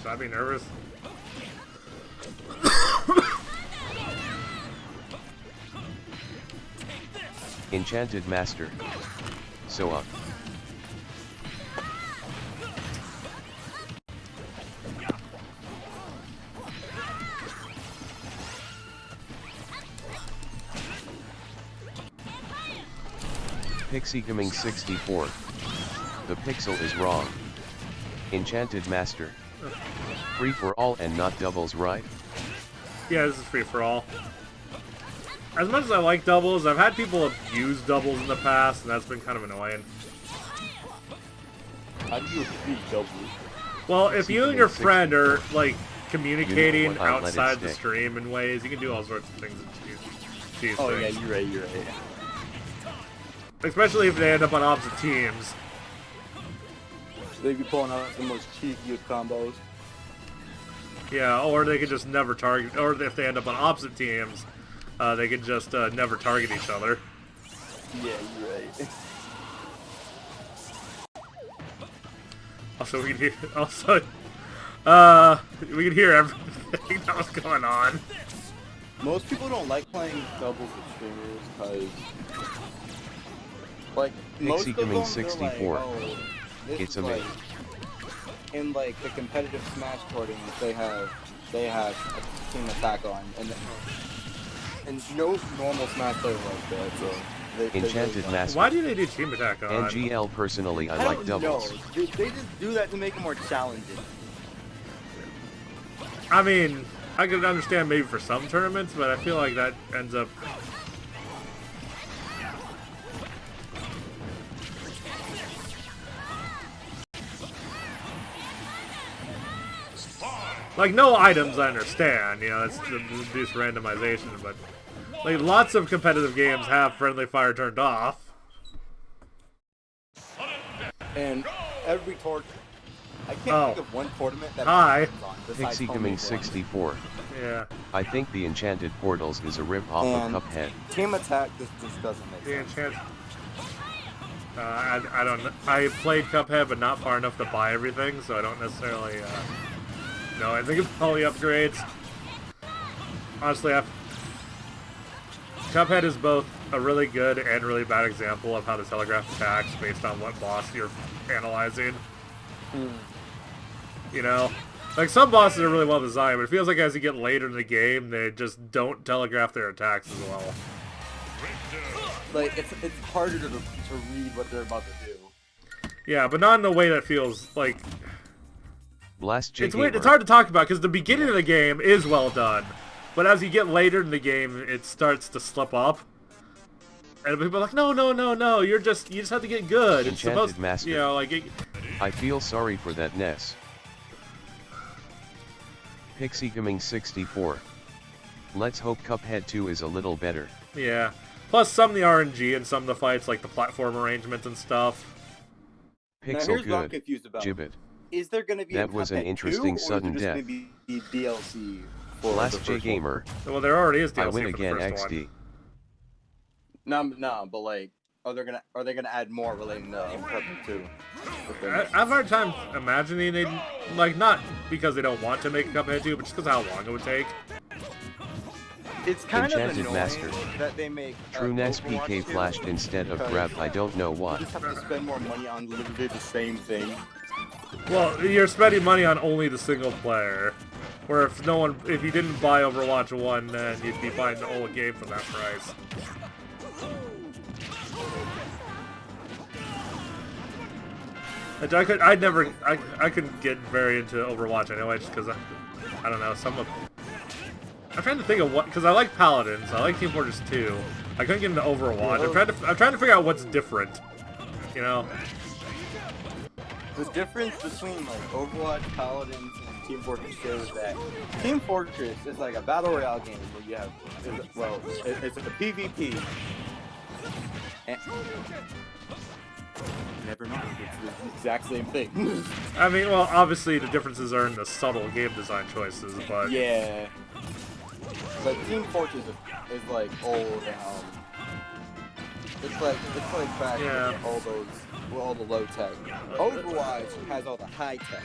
Should I be nervous? Enchanted Master. So up. PixieGaming 64. The pixel is wrong. Enchanted Master. Free for all and not doubles, right? Yeah, this is free for all. As much as I like doubles, I've had people abuse doubles in the past, and that's been kind of annoying. How do you abuse doubles? Well, if you and your friend are, like, communicating outside the stream in ways, you can do all sorts of things and choose Oh, things. yeah, you're right, you're right. Especially if they end up on opposite teams. They be pulling out the most cheekiest combos. Yeah, or they could just never target, or if they end up on opposite teams, they could just never target each other. Yeah, you're right. Also, we can hear, we can hear everything that was going on. Most people don't like playing doubles with streamers because, like, most of them, PixieGaming 64. like, oh, It's like, amazing. in like the competitive Smash tournaments, they have a team attack on, and no normal Smash player like that. So they Enchanted really Master. Why do they do team attack on? NGL personally, I I like don't doubles. know. They just do that to make it more challenging. I mean, I could understand maybe for some tournaments, but I feel like that ends up... Like, no items, I understand, you know, it's to reduce randomization, but... Like, lots of competitive games have friendly fire turned off. And every I can't think of one tournament that Hi. PixieGaming 64. Yeah. I think the Enchanted Portals is a rip-off of And Cuphead. team attack just doesn't make The sense. enchant... I don't know. I played Cuphead, but not far enough to buy everything, so I don't necessarily, know anything about all the upgrades. Honestly, Cuphead is both a really good and really bad example of how the telegraph attacks based on what boss you're analyzing. You know? Like, some bosses are really well designed, but it feels like as you get later in the game, they just don't telegraph their attacks as well. Like, it's harder to read what they're about to do. Yeah, but not in a way that feels like... Blast J It's weird. It's hard to talk about because the beginning of the game is well done, but as you get later in the game, it starts to slip up. And people are like, no, no, no, no. You just have to get good. It's Enchanted supposed, Master. you know, like. I feel sorry for that Ness. PixieGaming 64. Let's hope Cuphead 2 is a little better. Yeah. Plus, some of the RNG and some of the fights, like the platform arrangements and stuff. Now, Pixel here's what I'm good. confused about. Gibbet. Is there going to be That a was an Cuphead interesting 2, sudden or is there death. just going to be DLC for Blast the J first one? Gamer. Well, there already is DLC I win for again the first XD. one. No, but like, are they gonna add more relating to Cuphead 2? I have a hard time imagining they, like, not because they don't want to make Cuphead 2, but just because of how long it would take. It's kind Enchanted of annoying Master. that they make True Ness Overwatch PK 2 flashed instead of because grab. I don't know you why. just have to spend more money on literally the same thing. Well, you're spending money on only the single player. Where if you didn't buy Overwatch 1, then you'd be buying the whole game for that price. Which I couldn't get very into Overwatch anyway, just because I don't know, I'm trying to think of what, because I like Paladins, I like Team Fortress 2. I couldn't get into Overwatch. I'm trying to figure out what's different, you know. The difference between like Overwatch, Paladins, and Team Fortress 2 is that Team Fortress is like a battle royale game where you have, it's a PvP. And, never mind, it's the exact same thing. I mean, well, obviously the differences are in the subtle game design choices, but yeah. But Team Fortress is like old and it's like back with all the low tech. Overwatch has all the high tech.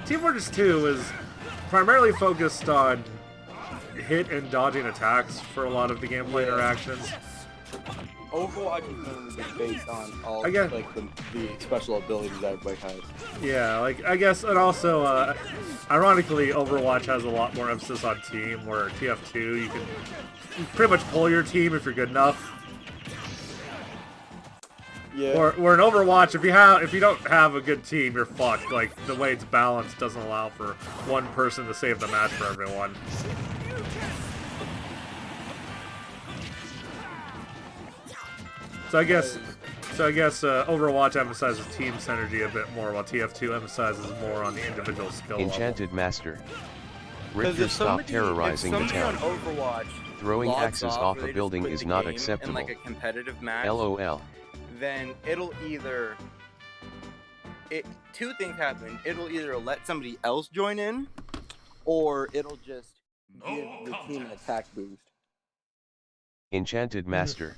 Team Fortress 2 is primarily focused on hit and dodging attacks for a lot of the gameplay interactions. Overwatch is mainly based on all I guess, like the special abilities that everybody has. Yeah, like I guess, and also, ironically, Overwatch has a lot more emphasis on team. Where TF2, you can pretty much pull your team if you're good enough. Yeah. Or in Overwatch, if you don't have a good team, you're fucked. Like the way it's balanced doesn't allow for one person to save the match for everyone. So I guess Overwatch emphasizes team synergy a bit more, while TF2 emphasizes more on the individual skill Enchanted level. Master. Richter, stop terrorizing the town. Overwatch Throwing logs axes off a building quit is the not game acceptable. in like a competitive match, LOL. then it'll either two things happen. It'll either let somebody else join in, or it'll just give the team an attack boost. Enchanted Master.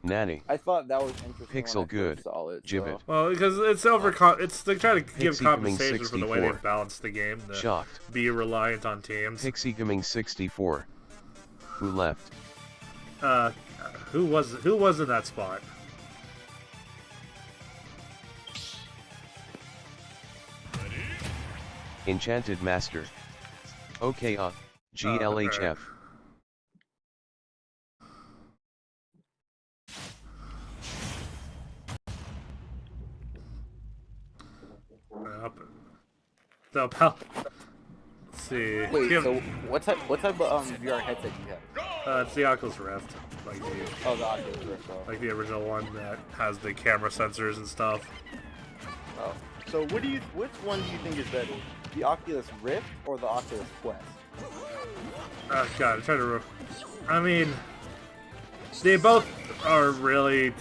Nanny. I thought that was interesting. Pixel good. Gibbet. Well, because it's they try to give Pixie compensation Gaming for the way they 64. balance the game to Shocked. be reliant on teams. Pixie Gaming 64. Who left? Who was in that spot? Enchanted Master. Okay, GLHF. So, let's see. Wait, so what type of VR headset do you have? It's the Oculus Rift, like the Oculus Rift, like the original one that has the camera sensors and stuff. Oh, so which one do you think is better, the Oculus Rift or the Oculus Quest? God, I'm trying to. I mean, they both are really.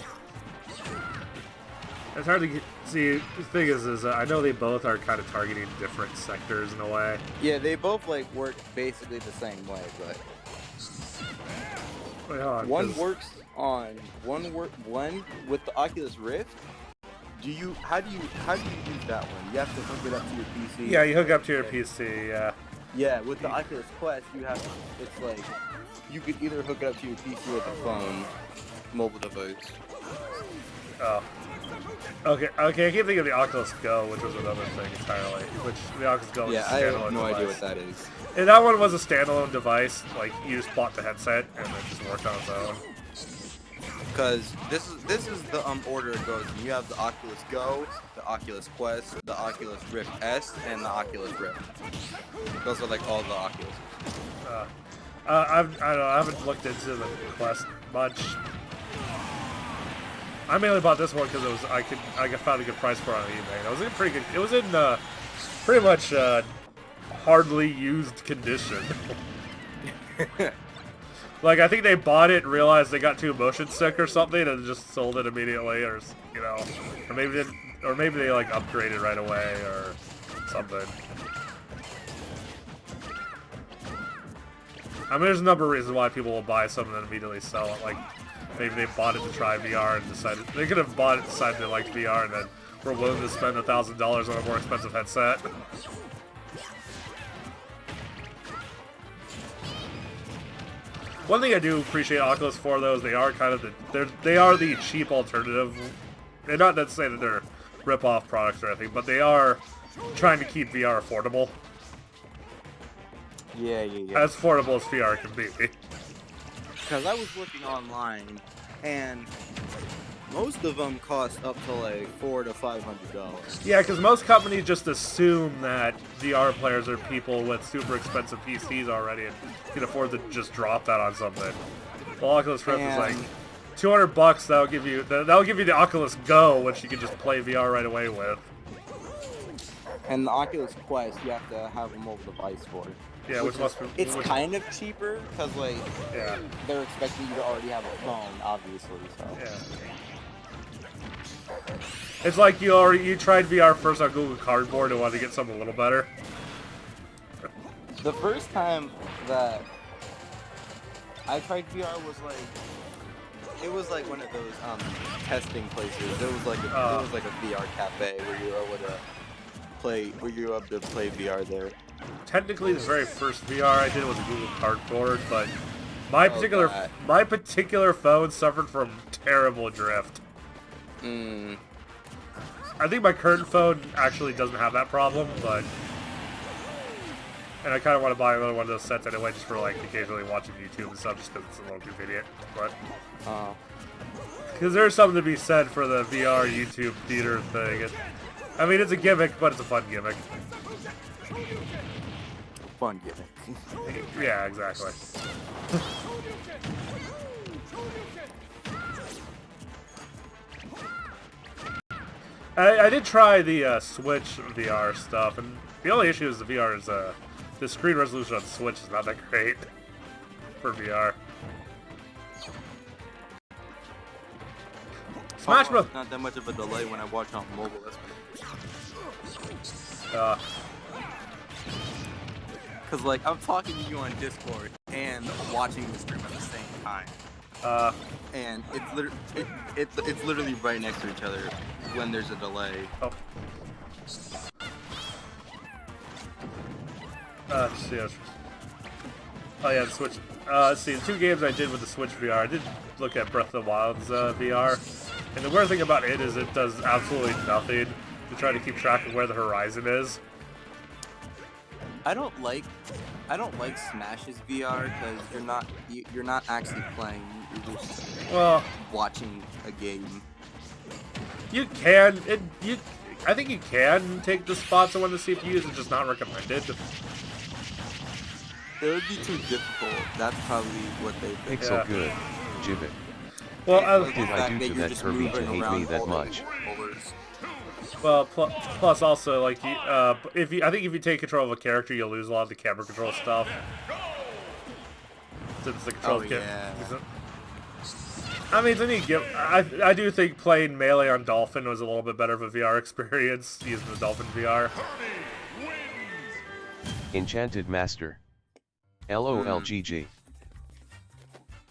It's hard to see. The thing is I know they both are kind of targeting different sectors in a way. Yeah, they both like work basically the same way, but wait, hold on, one works on one with the Oculus Rift. How do you use that one? You have to hook it up to your PC. Yeah, you hook up to your PC. Yeah. Yeah, with the Oculus Quest, it's like you could either hook it up to your PC or the phone, mobile device. Oh. Okay, I keep thinking of the Oculus Go, which was another thing entirely. Which the Oculus Go was a standalone I have no device. idea what that is. And that one was a standalone device. Like you just bought the headset and it just worked on its own. Because this is the order it goes. You have the Oculus Go, the Oculus Quest, the Oculus Rift S, and the Oculus Rift. Those are like all the Oculus. I don't know. I haven't looked into the Quest much. I mainly bought this one because it was I found a good price for it on eBay. It was in pretty good. It was in pretty much hardly used condition. Like I think they bought it and realized they got too motion sick or something and just sold it immediately, or you know, or maybe they like upgraded right away or something. I mean, there's a number of reasons why people will buy something and immediately sell it. Like maybe they bought it to try VR and decided they could have bought it, decided they liked VR, and then were willing to spend $1,000 on a more expensive headset. One thing I do appreciate Oculus for, though, is they are kind of they are the cheap alternative. And not to say that they're rip-off products or anything, but they are trying to keep VR affordable. Yeah. As affordable as VR can be. Because I was looking online, and most of them cost up to like $400 to $500. Yeah, because most companies just assume that VR players are people with super expensive PCs already and can afford to just drop that on something. Well, Oculus Rift is like $200. That'll give you the Oculus Go, which you can just play VR right away with. And the Oculus Quest, you have to have a mobile device for it. Yeah, which must be... It's kind of cheaper, because, like, yeah, they're expecting you to already have a phone, obviously, so... Yeah. It's like you tried VR first on Google Cardboard and wanted to get something a little better. The first time that I tried VR it was like one of those testing places. It was like a VR cafe where you were able to play VR there. Technically, the very first VR I did was a Google Cardboard, but my particular phone suffered from terrible drift. I think my current phone actually doesn't have that problem, but... And I kind of want to buy another one of those sets anyway, just for, like, occasionally watching YouTube and stuff, just because it's a little convenient, but... Because there's something to be said for the VR YouTube theater thing. I mean, it's a gimmick, but it's a fun gimmick. Fun gimmick. Yeah, exactly. I did try the Switch VR stuff, and the only issue is the VR is the screen resolution on Switch is not that great for VR. Smash Bros. Not that much of a delay when I watch on mobile. Because, like, I'm talking to you on Discord and watching the stream at the same time. And it's literally right next to each other when there's a delay. Oh. Oh yeah, the Switch. Let's see, the two games I did with the Switch VR, I did look at Breath of the Wild's VR. And the weird thing about it is it does absolutely nothing to try to keep track of where the horizon is. I don't like Smash's VR because you're not actually playing. You're just watching a game. You can. I think you can take the spots on when the CPUs. It's just not recommended. It would be too difficult. That's probably what they think. Pixel good. Gibbet. Well, what did I do to that Kirby to hate me that much? Well, plus also, like, I think if you take control of a character, you'll lose a lot of the camera control stuff. Since the controls I mean, it's a neat gift. I do think playing Melee on Dolphin was a little bit better of a VR experience, using the Dolphin VR. Enchanted Master. LOLGG.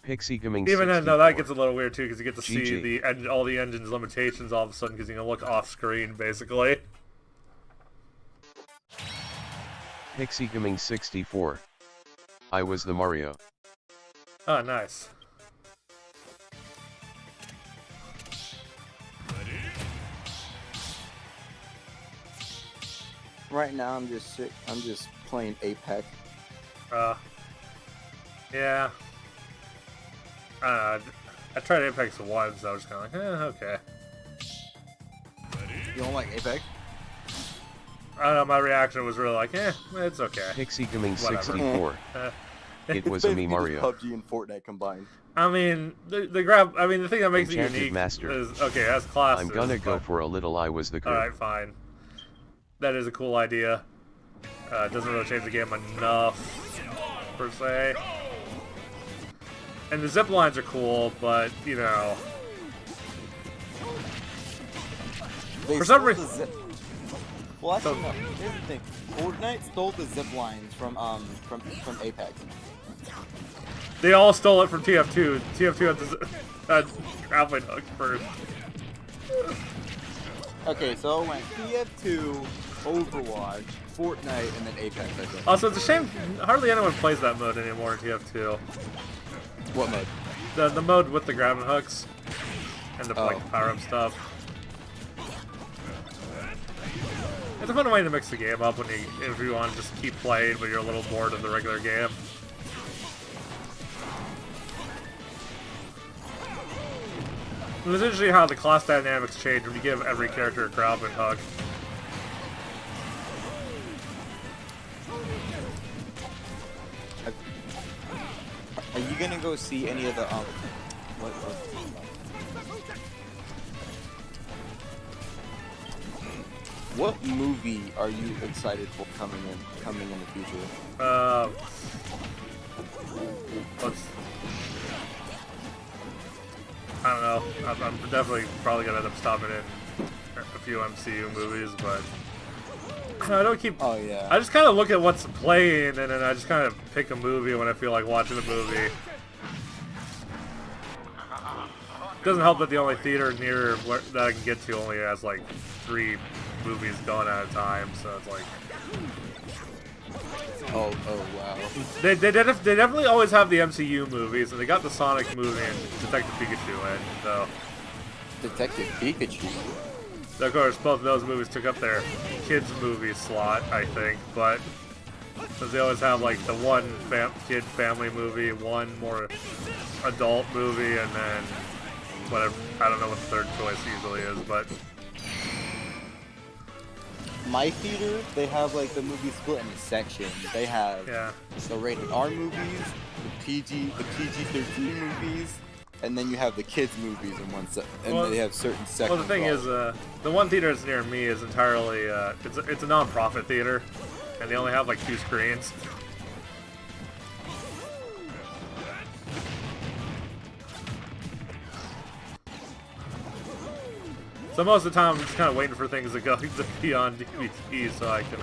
Pixie Gaming. Even then, no, that gets a little weird too, because you get to see all the engine's limitations all of a sudden, because you can look off screen, basically. Pixie Gaming 64. I was the Mario. Oh, nice. Right now, I'm just playing Apex. Yeah. I tried Apex once, so I was kind of like, okay. You don't like Apex? I don't know, my reaction was really like, it's okay. Pixie Gaming 64. It was a me Mario. PUBG and Fortnite combined. I mean, the thing that makes Enchanted it unique Master. is, okay, it has classes. I'm gonna go for a little I was the good. Alright, fine. That is a cool idea. It doesn't really change the game enough, per se. And the zip lines are cool, but, you know... For some reason... Well, actually, no. Here's the thing. Fortnite stole the zip lines from Apex. They all stole it from TF2. TF2 had grappling hook first. Okay, so it went TF2, Overwatch, Fortnite, and then Apex, I think. Also, it's a shame hardly anyone plays that mode anymore in TF2. What mode? The mode with the grabbing hooks and the like power up stuff. It's a fun way to mix the game up if you want to just keep playing, but you're a little bored of the regular game. It's interesting how the class dynamics change when you give every character a grappling hook. Are you gonna go see any of the What movie are you excited for coming in the future? I don't know. I'm definitely probably gonna end up stopping in a few MCU movies, but I don't keep. Oh yeah. I just kind of look at what's playing, and then I just kind of pick a movie when I feel like watching a movie. It doesn't help that the only theater near that I can get to only has like 3 movies going at a time, so it's like. Oh wow. They definitely always have the MCU movies, and they got the Sonic movie and Detective Pikachu in, so. Detective Pikachu. So of course, both of those movies took up their kids movie slot, I think, but since they always have like the one kid family movie, one more adult movie, and then whatever, I don't know what the third choice usually is, but my theater, they have like the movies split into sections. They have the rated R movies, the PG-13 movies, and then you have the kids movies in one set, and they have certain sections. Well, the thing is, the one theater that's near me is entirely it's a non-profit theater, and they only have like 2 screens. So most of the time, I'm just kind of waiting for things to go to be on DVD so I can,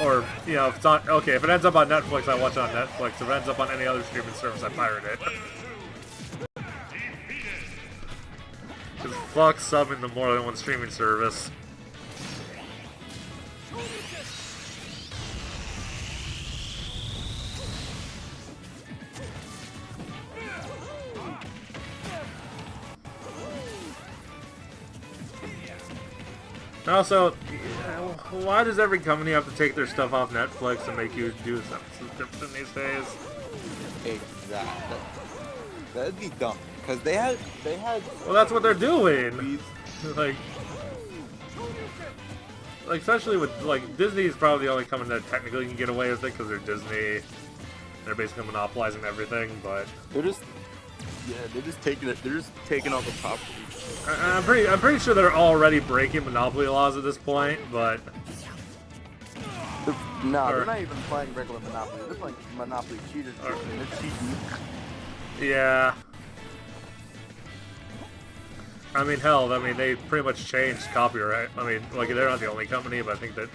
or, you know, if it's on, okay, if it ends up on Netflix, I watch it on Netflix. If it ends up on any other streaming service, I pirate it. Because fuck subbing to more than one streaming service. Also, why does every company have to take their stuff off Netflix and make you do some subscription these days? Exactly. That'd be dumb. Because they had. Well, that's what they're doing. like, especially with Disney's probably the only company that technically can get away with it because they're Disney. They're basically monopolizing everything, but they're just taking it. They're just taking all the property. I'm pretty sure they're already breaking monopoly laws at this point, but they're not even playing regular Monopoly. They're playing Monopoly cheaters. They're cheating. Yeah. I mean, hell, they pretty much changed copyright. I mean, like, they're not the only company, but I think that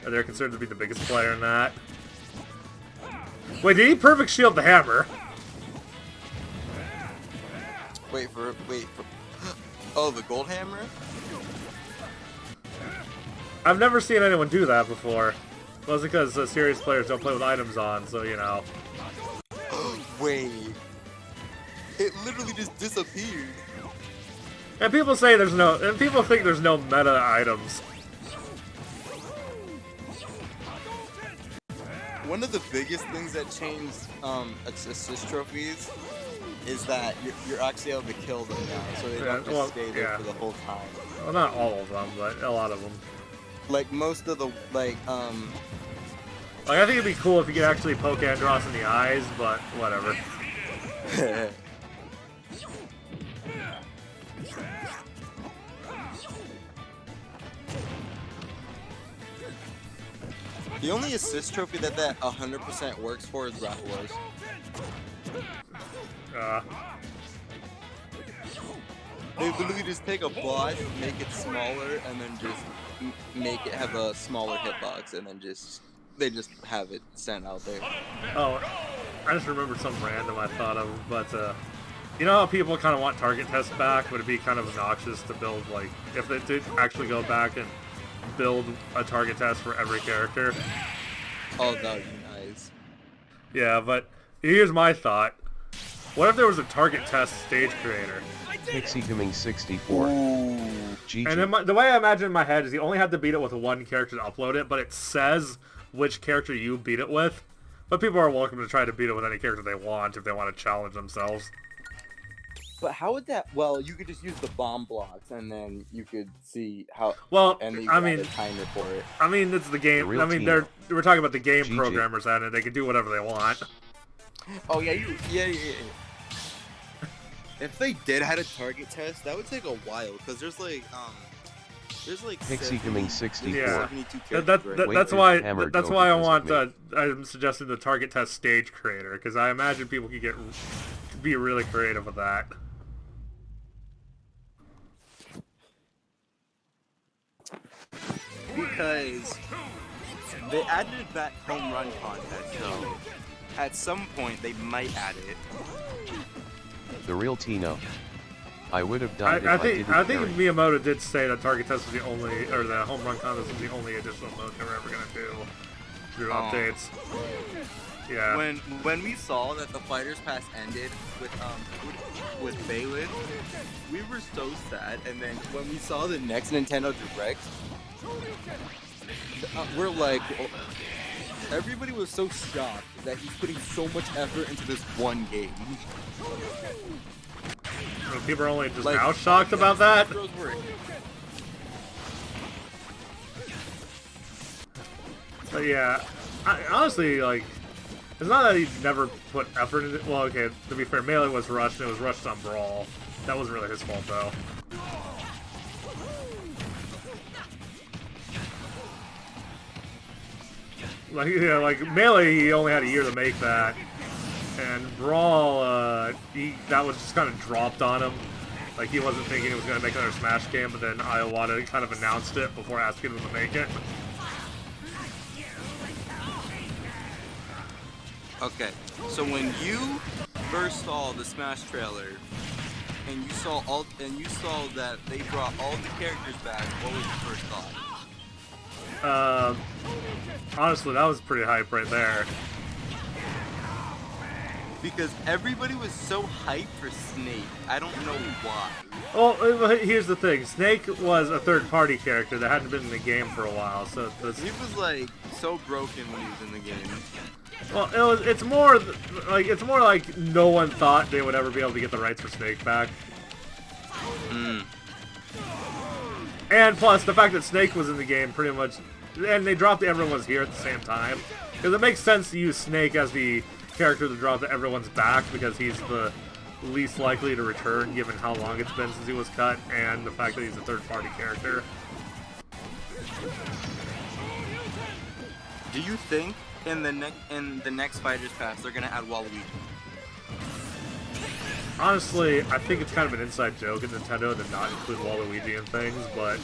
they're considered to be the biggest player in that. Wait, did he perfect shield the hammer? Wait for. Oh, the gold hammer? I've never seen anyone do that before. Well, it's because serious players don't play with items on, so you know. Wait. It literally just disappeared. And people say and people think there's no meta items. One of the biggest things that changed assist trophies is that you're actually able to kill them now, so they don't just stay there for the whole time. Well, not all of them, but a lot of them. Like most of the Like, I think it'd be cool if you could actually poke Andros in the eyes, but whatever. The only assist trophy that 100% works for is Wrath Wars. They literally just take a boss, make it smaller, and then just make it have a smaller hitbox, and then they just have it sent out there. Oh, I just remembered something random I thought of, but you know how people kind of want target tests back? Would it be kind of obnoxious to build, like, if they did actually go back and build a target test for every character? Oh, that would be nice. Yeah, but here's my thought. What if there was a target test stage creator? PixieGaming64. GG. And then the way I imagine in my head is you only have to beat it with one character to upload it, but it says which character you beat it with. But people are welcome to try to beat it with any character they want if they want to challenge themselves. But how would that? Well, you could just use the bomb blocks, and then you could see how. Well, and then you I add mean, a timer for it. I mean, it's the game. The I mean, we're talking about the game programmers at it. They can do whatever they want. Oh yeah, yeah. If they did had a target test, that would take a while because there's like PixieGaming64. Yeah. 72 characters, right? That's Wait, why I want. I'm suggesting the target test stage creator because I imagine people could be really creative with that. Because they added that home run contest, so at some point they might add it. The real Tino. I would have done it. I think Miyamoto did say that target test was the only, or the home run contest was the only additional mode they were ever gonna do through updates. Yeah. When we saw that the Fighters Pass ended with Balin, we were so sad. And then when we saw the next Nintendo Direct, we're like, everybody was so shocked that he's putting so much effort into this one game. People are only just now shocked about that. But yeah, honestly, like, it's not that he never put effort into it. Well, okay, to be fair, Melee was rushed, and it was rushed on Brawl. That wasn't really his fault, though. Like, yeah, like, Melee, he only had a year to make that. And Brawl, that was just kind of dropped on him. Like, he wasn't thinking he was going to make another Smash game, but then Iwata kind of announced it before asking him to make it. Okay, so when you first saw the Smash trailer, and you saw that they brought all the characters back, what was your first thought? Honestly, that was pretty hype right there. Because everybody was so hyped for Snake. I don't know why. Well, here's the thing. Snake was a third-party character that hadn't been in the game for a while, so he was like so broken when he was in the game. Well, it's more like no one thought they would ever be able to get the rights for Snake back. And plus, the fact that Snake was in the game pretty much, and they dropped Everyone Was Here at the same time, because it makes sense to use Snake as the character to drop to Everyone's back because he's the least likely to return given how long it's been since he was cut and the fact that he's a third-party character. Do you think in the next Fighters Pass they're gonna add Waluigi? Honestly, I think it's kind of an inside joke at Nintendo to not include Waluigi in things, but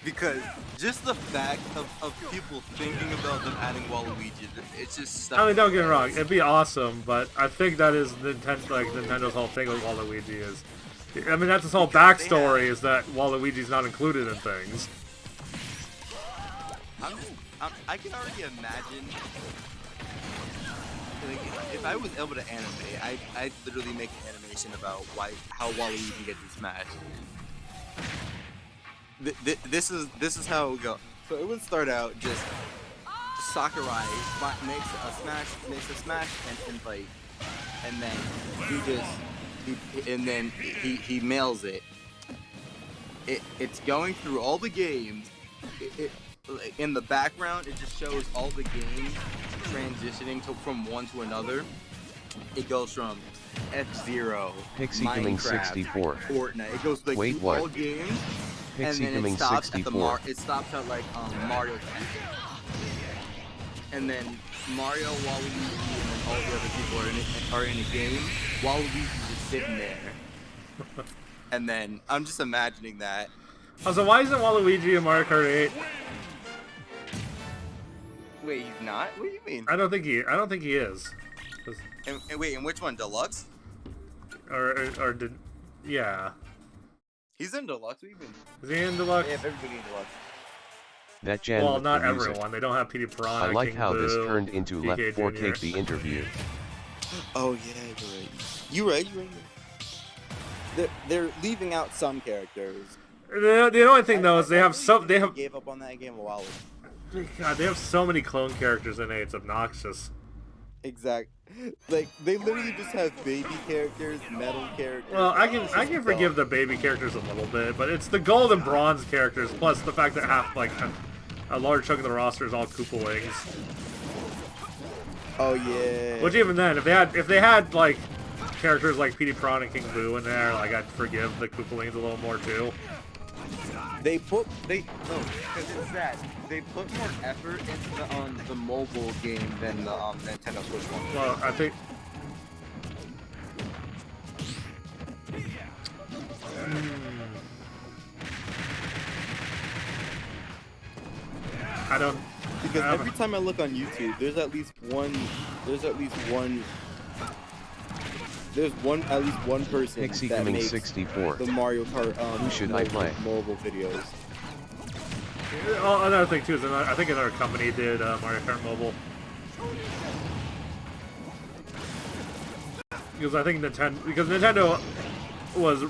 because just the fact of people thinking about them adding Waluigi, it's just stuff. I mean, don't get me wrong, it'd be awesome, but I think that is Nintendo's whole thing with Waluigi is, I mean, that's his whole backstory is that Waluigi's not included in things. I can already imagine, like, if I was able to animate, I'd literally make an animation about how Waluigi gets in Smash. This is how it would go. So it would start out just Sakurai makes a smash and like, and then he mails it. It's going through all the games. In the background, it just shows all the games transitioning from one to another. It goes from epzer, PixieGaming64, Fortnite. It goes like through all games. And then it stops at like Mario Kart. And then Mario, Waluigi, and then all the other people are in a game. Waluigi's just sitting there. And then I'm just imagining that. Oh, so why isn't Waluigi in Mario Kart 8? Wait, he's not? What do you mean? I don't think he is. And wait, and which one? Deluxe? Or did? Yeah. He's in Deluxe. What do you mean? Is he in Deluxe? Yeah, everybody in Deluxe. That Jan well, with not the music. everyone. They don't have PD Piranha. I like King how Boo, this turned into DK Left 4 Jr. Cake the interview. Oh yeah, you're right. You're right. They're leaving out some characters. The only thing though is they have some. They have. Gave up on that game a while ago. God, they have so many clone characters in it. It's obnoxious. Exact. Like they literally just have baby characters, metal characters. Well, I can forgive the baby characters a little bit, but it's the gold and bronze characters plus the fact that half like a large chunk of the roster is all Koopalings. Oh yeah. Which even then, if they had like characters like Petey Prawn and King Boo in there, like I'd forgive the Koopalings a little more too. Because it's that they put more effort into the mobile game than the Nintendo Switch one. Well, I think. I don't. Because every time I look on YouTube, there's at least one person Pixie that Coming makes 64. the Mario Kart Who should I play? mobile videos. Another thing too is I think another company did Mario Kart Mobile. Because I think Nintendo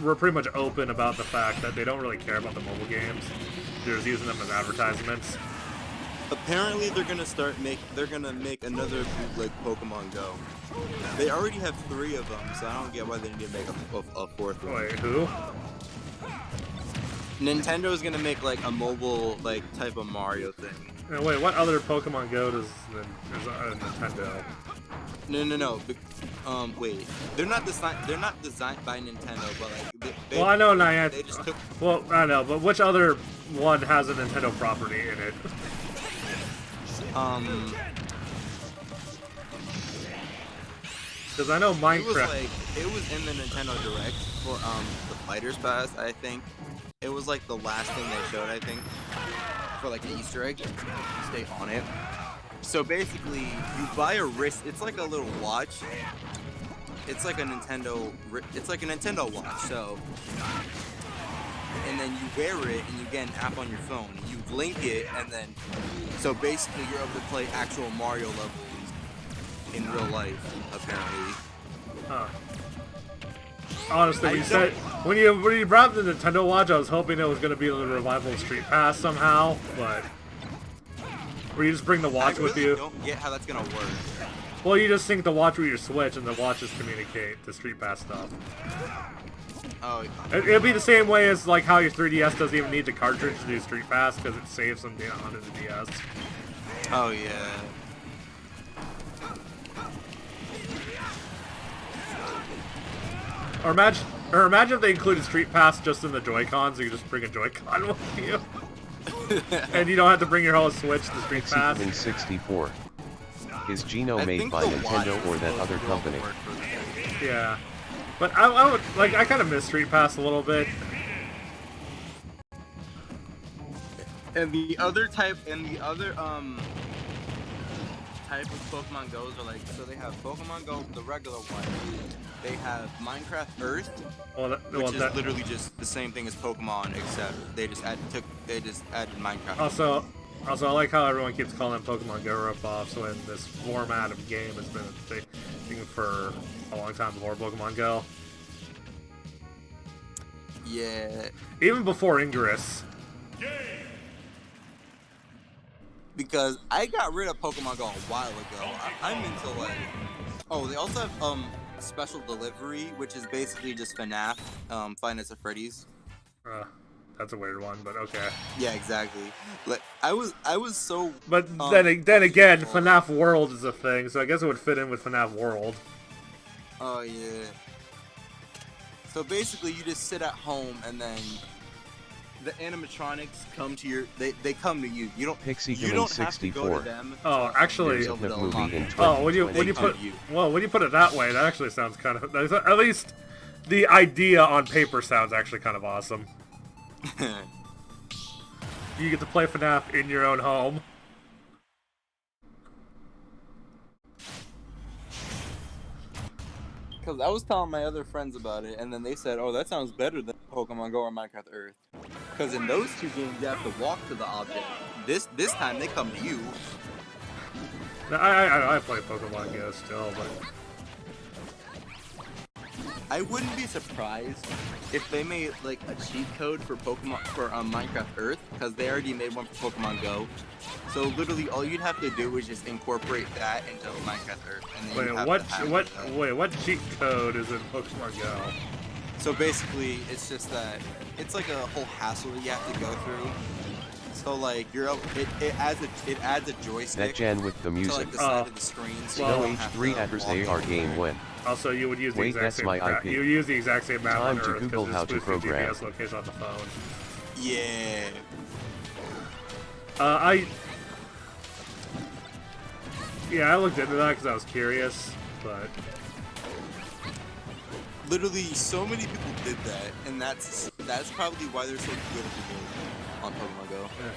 were pretty much open about the fact that they don't really care about the mobile games. They're just using them as advertisements. Apparently, they're gonna make another bootleg Pokemon Go. They already have 3 of them, so I don't get why they need to make a 4th one. Wait, who? Nintendo is gonna make like a mobile like type of Mario thing. And wait, what other Pokemon Go does Nintendo? No. Wait. They're not designed by Nintendo, but like. Well, I know Niantic. They just took. Well, I know, but which other one has a Nintendo property in it? Because I know Minecraft. It was in the Nintendo Direct for the Fighters Pass, I think. It was like the last thing they showed, I think, for like an Easter egg. Stay on it. So basically, you buy a wrist. It's like a little watch. It's like a Nintendo. It's like a Nintendo watch. So, and then you wear it, and you get an app on your phone. You link it, and then, so basically, you're able to play actual Mario levels in real life. Apparently. Huh. Honestly, when you brought the Nintendo Watch, I was hoping it was going to be the revival of Street Pass somehow, but where you just bring the watch with you. I don't get how that's gonna work. Well, you just sync the watch with your Switch, and the watches communicate the Street Pass stuff. Oh. It'll be the same way as like how your 3DS doesn't even need the cartridge to do Street Pass because it saves them onto the DS. Oh yeah. Or imagine if they included Street Pass just in the Joy-Cons, so you just bring a Joy-Con with you. And you don't have to bring your whole Switch to Street Pass. Pixie 64. Is Geno made by Nintendo or that other company? Yeah. But I would, like, I kind of miss Street Pass a little bit. And the other type of Pokemon Go's are like, so they have Pokemon Go, the regular one. They have Minecraft Earth, which is literally just the same thing as Pokemon, except they just added Minecraft. Also, I like how everyone keeps calling Pokemon Go ripoffs when this format of game has been a thing for a long time before Pokemon Go. Yeah. Even before Ingress. Because I got rid of Pokemon Go a while ago. I'm into like... Oh, they also have special delivery, which is basically just FNAF, Five Nights at Freddy's. That's a weird one, but okay. Yeah, exactly. Like I was so... But then again, FNAF World is a thing, so I guess it would fit in with FNAF World. Oh, yeah. So basically, you just sit at home and then... The animatronics come to your. They come to you. You don't. Pixie you don't 64. have to go to them. Oh, actually. When you put it that way, that actually sounds kind of. At least the idea on paper sounds actually kind of awesome. You get to play FNAF in your own home. Because I was telling my other friends about it, and then they said, "Oh, that sounds better than Pokemon Go or Minecraft Earth." Because in those two games, you have to walk to the object. This time, they come to you. I play Pokemon Go still, but I wouldn't be surprised if they made like a cheat code for Pokemon for Minecraft Earth, because they already made one for Pokemon Go. So literally, all you'd have to do is just incorporate that into Minecraft Earth. And then what cheat code is in Pokemon Go? So basically, it's just that it's like a whole hassle that you have to go through. So like it adds a joystick. That Jan with the music. To, like, the side of the screen, so no you don't H3 hackers AR game win. Also, you would use the Wait, exact that's same my map. IP. You use the exact same map Time on to Earth Google because how it's to supposed to program. GPS location on the phone. Yeah. I looked into that because I was curious, but Literally, so many people did that, and that's probably why there's so few people on Pokemon Go. yeah.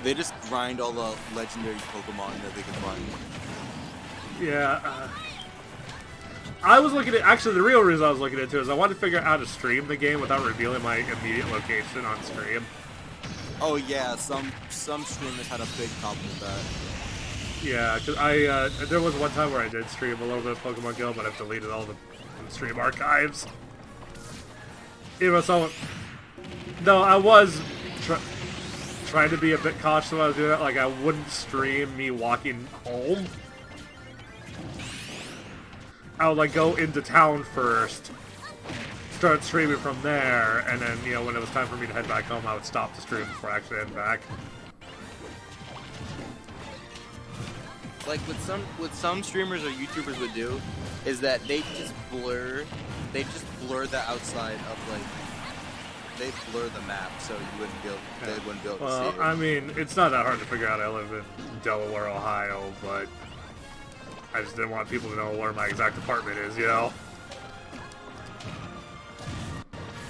They just grind all the legendary Pokemon that they can find. Yeah, I was looking at, actually the real reason I was looking into it is I wanted to figure out how to stream the game without revealing my immediate location on stream. Oh yeah, some streamers had a big problem with that. Yeah, because there was one time where I did stream a little bit of Pokemon Go, but I've deleted all the stream archives. No, I was trying to be a bit cautious when I was doing that. Like, I wouldn't stream me walking home. I would, like, go into town first, start streaming from there, and then, you know, when it was time for me to head back home, I would stop the stream before I actually head back. Like what some streamers or YouTubers would do is that they just blur the outside of they blur the map so you wouldn't be able, they wouldn't be able to see it. I mean, it's not that hard to figure out. I live in Delaware, Ohio, but I just didn't want people to know where my exact apartment is, you know?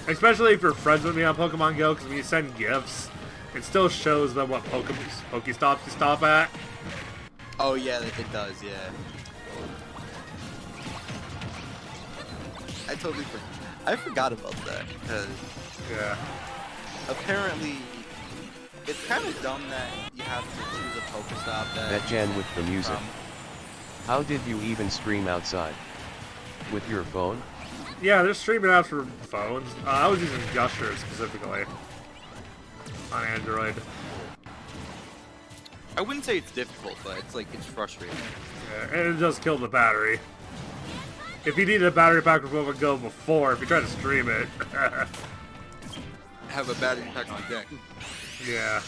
Especially if you're friends with me on Pokemon Go, because when you send gifts, it still shows them what Pokestops you stop at. Oh yeah, it does, yeah. I forgot about that, because Yeah. apparently it's kind of dumb that you have to choose a Pokestop That Jan with the music. from. How did you even stream outside? With your phone? Yeah, there's streaming apps for phones. I was using Gusher specifically on Android. I wouldn't say it's difficult, but it's frustrating. Yeah, and it does kill the battery. If you needed a battery pack for Pokemon Go before, if you try to stream it. Have a battery pack on deck. Yeah.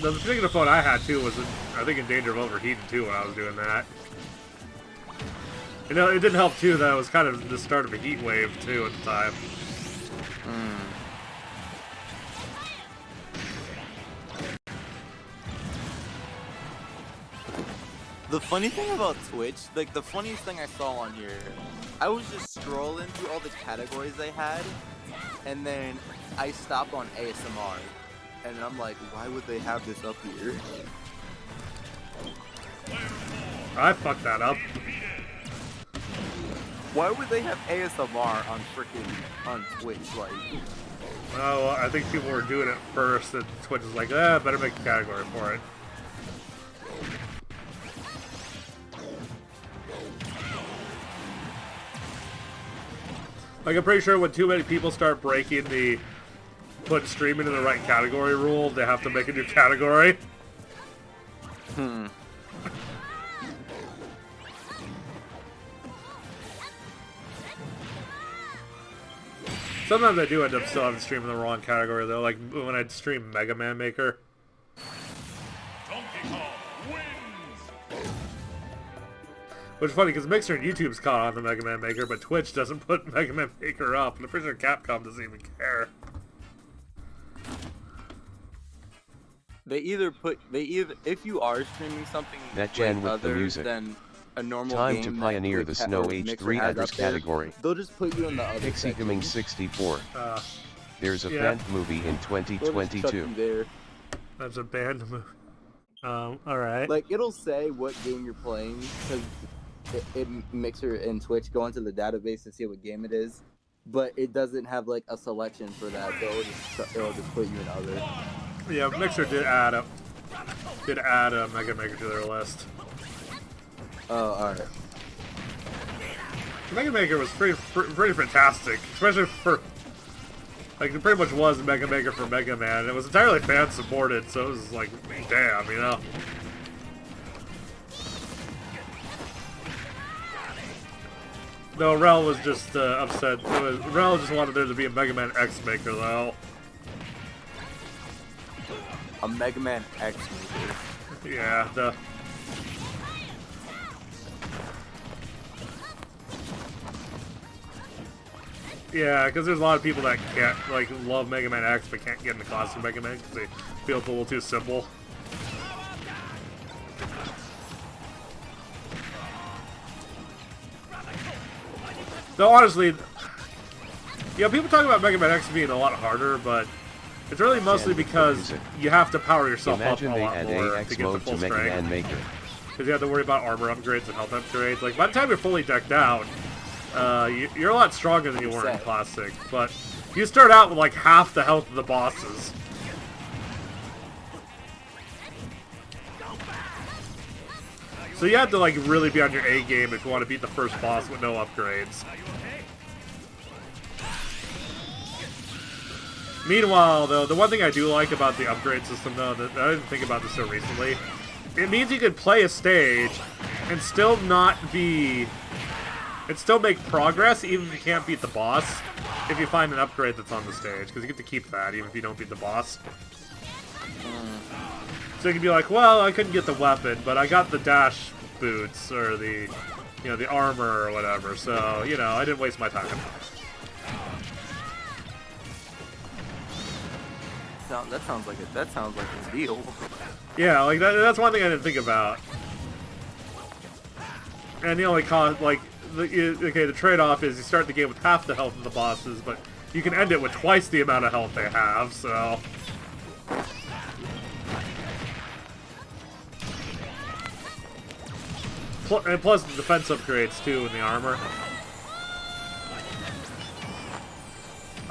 The particular phone I had too was, I think, in danger of overheating too when I was doing that. You know, it didn't help too that it was kind of the start of a heat wave too at the time. The funny thing about Twitch, like the funniest thing I saw on here, I was just scrolling through all the categories they had, and then I stopped on ASMR, and I'm like, why would they have this up here? I fucked that up. Why would they have ASMR on Twitch? Like, Oh, well, I think people were doing it first, and Twitch was like, better make a category for it. Like, I'm pretty sure when too many people start breaking the put streaming in the right category rule, they have to make a new category. Sometimes I do end up still having to stream in the wrong category, though. Like, when I stream Mega Man Maker. Which is funny, because Mixer and YouTube's caught on the Mega Man Maker, but Twitch doesn't put Mega Man Maker up, and I'm pretty sure Capcom doesn't even care. if you are streaming something That Jan with the other music. than a normal Time game to that pioneer the Twitch Snow or Mixer H3 has address up there, category. they'll just put you in the other Pixie section. Gaming 64. There's a Yeah. fan movie in They'll just chuck 2022. you there. That's a band move. Alright. Like, it'll say what game you're playing, because Mixer and Twitch go into the database to see what game it is, but it doesn't have, like, a selection for that, so it'll just put you in other. Yeah, Mixer did add a Mega Maker to their list. Oh, alright. Mega Maker was pretty fantastic, especially for, like, it pretty much was Mega Maker for Mega Man. It was entirely fan supported, so it was like, damn, you know. No, Rel was just upset. Rel just wanted there to be a Mega Man X Maker, though. A Mega Man X Maker. Yeah, yeah, because there's a lot of people that can't, like, love Mega Man X but can't get in the classic Mega Man because they feel it's a little too simple. Though honestly, you know, people talk about Mega Man X being a lot harder, but it's really mostly because you have to power yourself up a lot more to get the full strength. Because you have to worry about armor upgrades and health upgrades. Like, by the time you're fully decked out, you're a lot stronger than you were in Classic. But you start out with like half the health of the bosses. So you have to like really be on your A game if you want to beat the first boss with no upgrades. Meanwhile, though, the one thing I do like about the upgrade system, though, that I didn't think about this so recently, it means you could play a stage and still not be... and still make progress even if you can't beat the boss, if you find an upgrade that's on the stage, because you get to keep that even if you don't beat the boss. So you can be like, well, I couldn't get the weapon, but I got the dash boots, or the, you know, the armor or whatever, so, you know, I didn't waste my time. That sounds like a deal. Yeah, like that's one thing I didn't think about. And the only cost, like, okay, the trade-off is you start the game with half the health of the bosses, but you can end it with twice the amount of health they have, so... And plus the defense upgrades, too, in the armor.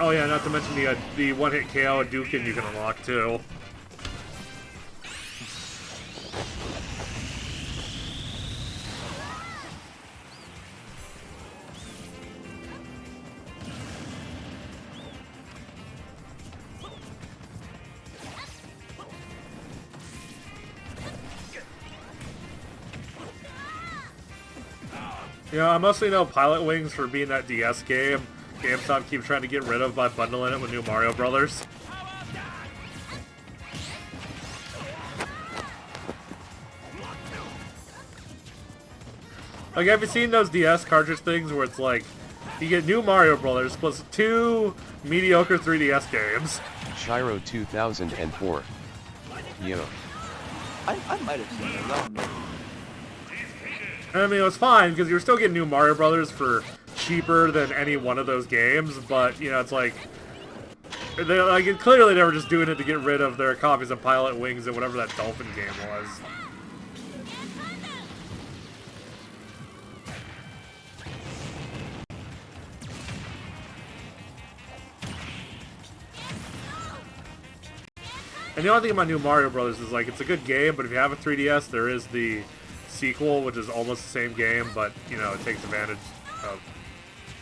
Oh yeah, not to mention the one-hit KO and Dukin you can unlock, too. You know, I mostly know Pilot Wings for being that DS game GameStop keeps trying to get rid of by bundling it with New Mario Brothers. Like, have you seen those DS cartridge things where it's like, you get New Mario Brothers plus 2 mediocre 3DS games? Shiro 2004. Yo. I might have seen it. I don't know. I mean, it was fine, because you were still getting New Mario Brothers for cheaper than any one of those games, but, you know, it's like... clearly they were just doing it to get rid of their copies of Pilot Wings and whatever that Dolphin game was. And the only thing about New Mario Brothers is, like, it's a good game, but if you have a 3DS, there is the sequel, which is almost the same game, but, you know, it takes advantage of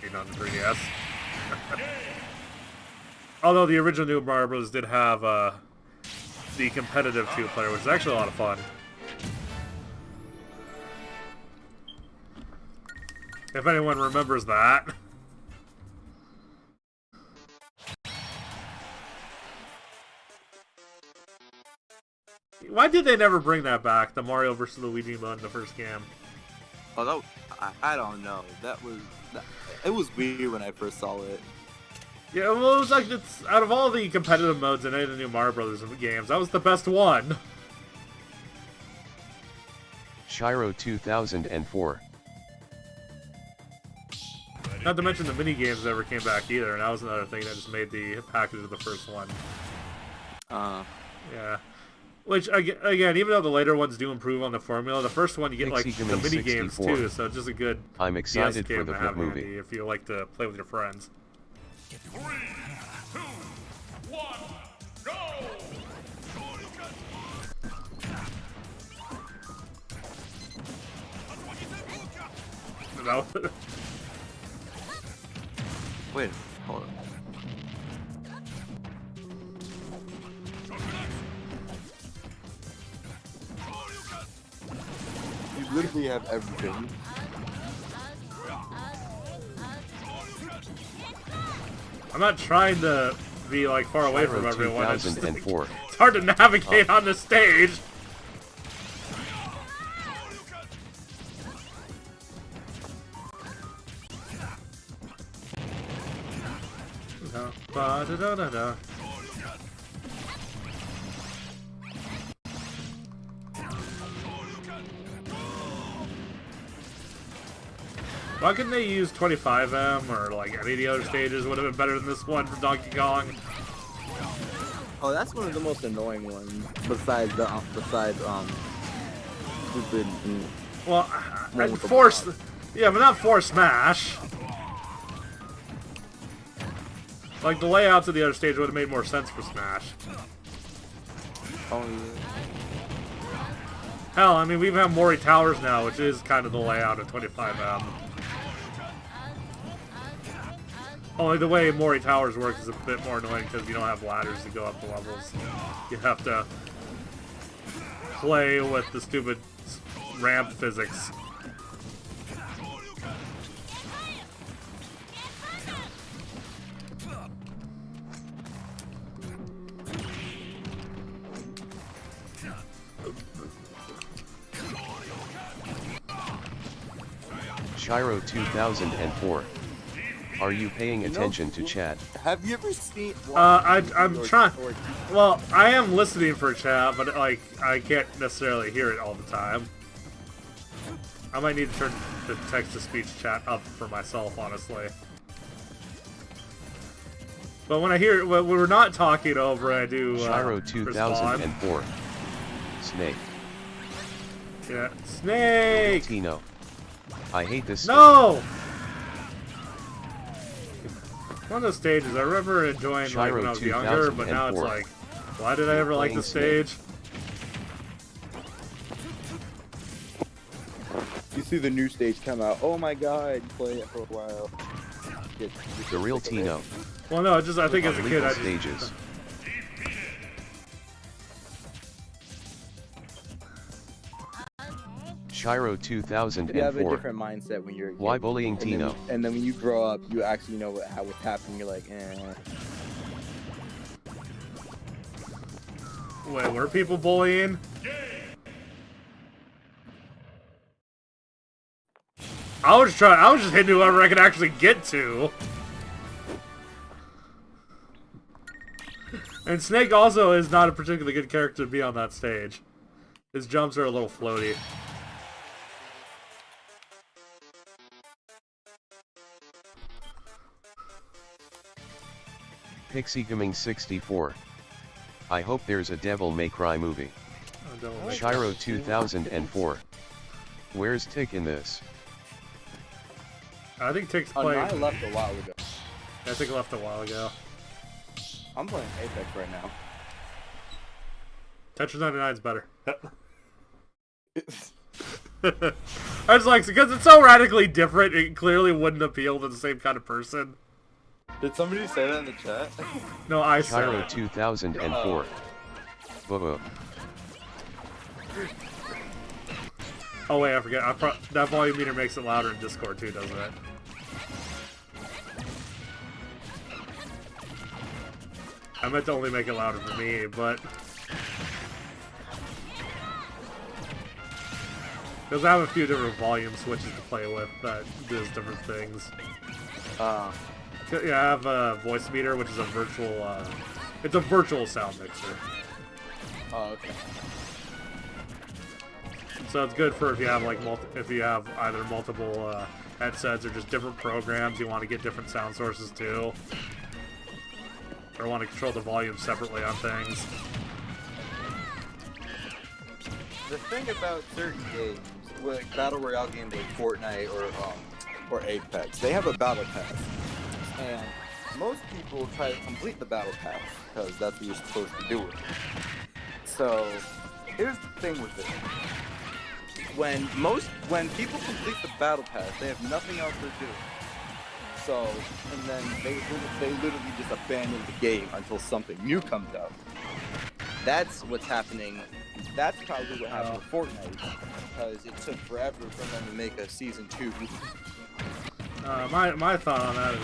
being on the 3DS. Although the original New Mario Bros. Did have the competitive 2-player, which is actually a lot of fun. If anyone remembers that. Why did they never bring that back, the Mario vs. Luigi mode in the first game? Oh, I don't know. It was weird when I first saw it. Yeah, well, it was like, it's out of all the competitive modes in any of the new Mario Brothers games, that was the best one. Shiro 2004. Not to mention the mini games never came back either, and that was another thing that just made the package of the first one. Yeah. Which, again, even though the later ones do improve on the formula, the first one you get, like, the mini games too, so it's just a good I'm excited DS game for the to have movie. handy if you like to play with your friends. 3, 2, 1, go! Wait, hold on. You literally have everything. I'm not trying to be like far away from Pyro everyone. It's, just, 2004. it's hard to navigate on the stage. Ba-da-da-da-da. Why couldn't they use 25M or like any of the other stages? Would have been better than this one for Donkey Kong. Oh, that's one of the most annoying ones. Besides stupid. Well, and Force, yeah, but not Force Smash. Like the layouts of the other stage would have made more sense for Smash. Oh yeah. Hell, I mean, we even have Mori Towers now, which is kind of the layout of 25M. Only the way Mori Towers works is a bit more annoying because you don't have ladders to go up the levels. You have to play with the stupid ramp physics. Shiro 2004. Are you paying attention to chat? Have you ever seen? I'm trying. Well, I am listening for chat, but like I can't necessarily hear it all the time. I might need to turn the text-to-speech chat up for myself, honestly. But when I hear when we're not talking over, I do. Shiro 2004. Snake. Yeah, Snake. Tino. I hate this. No. One of those stages I remember enjoying like when I was younger, but now it's like, why did I ever like the stage? You see the new stage come out. Oh my god! Play it for a while. The real Tino. Well, no, just I think as a kid, I just, stages. Shiro 2004. You have a different mindset when you're a kid. Why bullying Tino? And then when you grow up, you actually know what's happening. You're like, eh. Wait, were people bullying? I was just hitting whoever I could actually get to. And Snake also is not a particularly good character to be on that stage. His jumps are a little floaty. PixieGaming 64. I hope there's a Devil May Cry movie. Shiro 2004. Where's Tick in this? I think Tick's playing. I left a while ago. I think I left a while ago. I'm playing Apex right now. Tetris 99 is better. I was like, because it's so radically different, it clearly wouldn't appeal to the same kind of person. Did somebody say that in the chat? No, I said Shiro it. 2004. Boo-boo. Oh wait, I forget. That volume meter makes it louder in Discord too, doesn't it? I meant to only make it louder for me, but... Because I have a few different volume switches to play with that does different things. Yeah, I have a voice meter, which is a virtual, it's a virtual sound mixer. Oh, okay. So it's good for if you have like if you have either multiple headsets or just different programs you want to get different sound sources too, or want to control the volume separately on things. The thing about certain games, like battle royale games like Fortnite or Apex, they have a battle pass, and most people try to complete the battle pass because that's what you're supposed to do. So here's the thing with it. When people complete the battle pass, they have nothing else to do. So, and then they literally just abandon the game until something new comes out. That's what's happening. That's probably what happened with Fortnite, because it took forever for them to make a season 2. My thought on that is,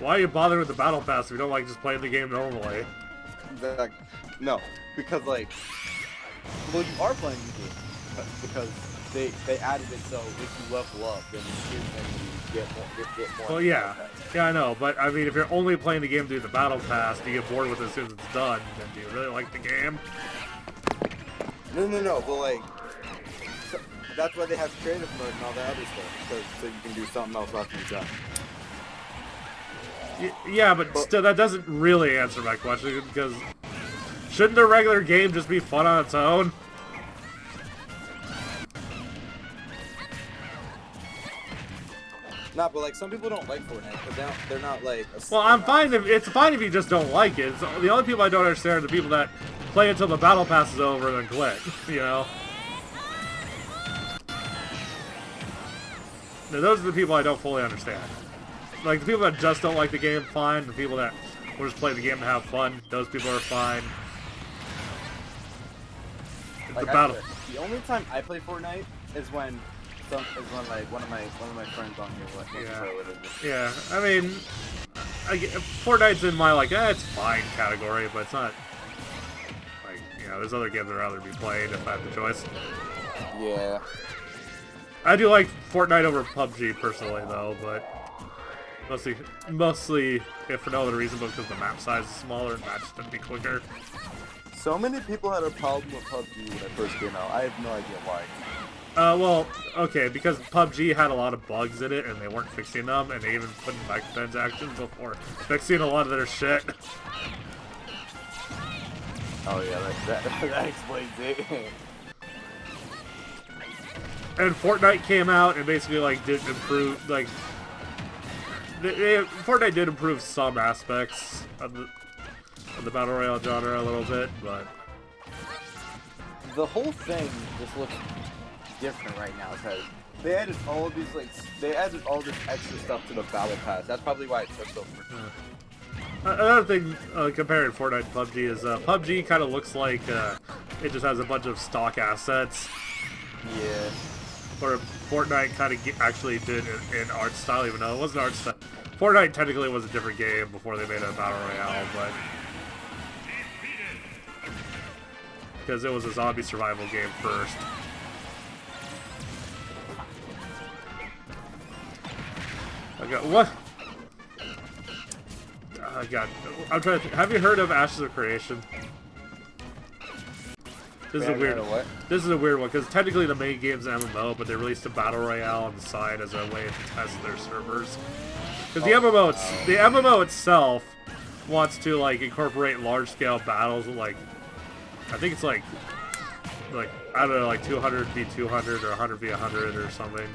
why are you bothering with the battle pass if you don't like just playing the game normally? No, because like, well, you are playing the game because they added it so if you level up, then you get more. Well, yeah, I know, but I mean, if you're only playing the game through the battle pass, do you get bored with it as soon as it's done? Then do you really like the game? No, but like, so that's why they have creative mode and all that other stuff, so you can do something else after you're done. Yeah, but still, that doesn't really answer my question, because shouldn't a regular game just be fun on its own? Nah, but like, some people don't like Fortnite, because they're not like... Well, it's fine if you just don't like it. The only people I don't understand are the people that play until the battle pass is over and then quit, you know? Now, those are the people I don't fully understand. Like, the people that just don't like the game, fine. The people that will just play the game to have fun, those people are fine. Like, the only time I play Fortnite is when like one of my friends on here wants to play with it. Yeah, I mean, Fortnite's in my, like, it's fine category, but it's not, like, you know, there's other games I'd rather be playing if I had the choice. Yeah. I do like Fortnite over PUBG personally, though, but mostly if for no other reason, but because the map size is smaller and matches tend to be quicker. So many people had a problem with PUBG when it first came out. I have no idea why. Well, okay, because PUBG had a lot of bugs in it, and they weren't fixing them, and they even put in microtransactions before fixing a lot of their shit. Oh yeah, that explains it. And Fortnite came out and basically, like, did improve, like... Fortnite did improve some aspects of the Battle Royale genre a little bit, but... The whole thing just looks different right now, because they added all of these, like, this extra stuff to the Battle Pass. That's probably why it took so long. Another thing, comparing Fortnite to PUBG is, PUBG kind of looks like, it just has a bunch of stock assets. Yeah. Where Fortnite kind of actually did an art style, even though it wasn't art style. Fortnite technically was a different game before they made a Battle Royale, but... because it was a zombie survival game first. What? Oh, God. I'm trying to think. Have you heard of Ashes of Creation? This is a weird one. This is a weird one, because technically the main game's an MMO, but they released a Battle Royale on the side as a way to test their servers. Because the MMO itself wants to, like, incorporate large-scale battles with, like, I think it's like, I don't know, like 200 v 200 or 100 v 100 or something,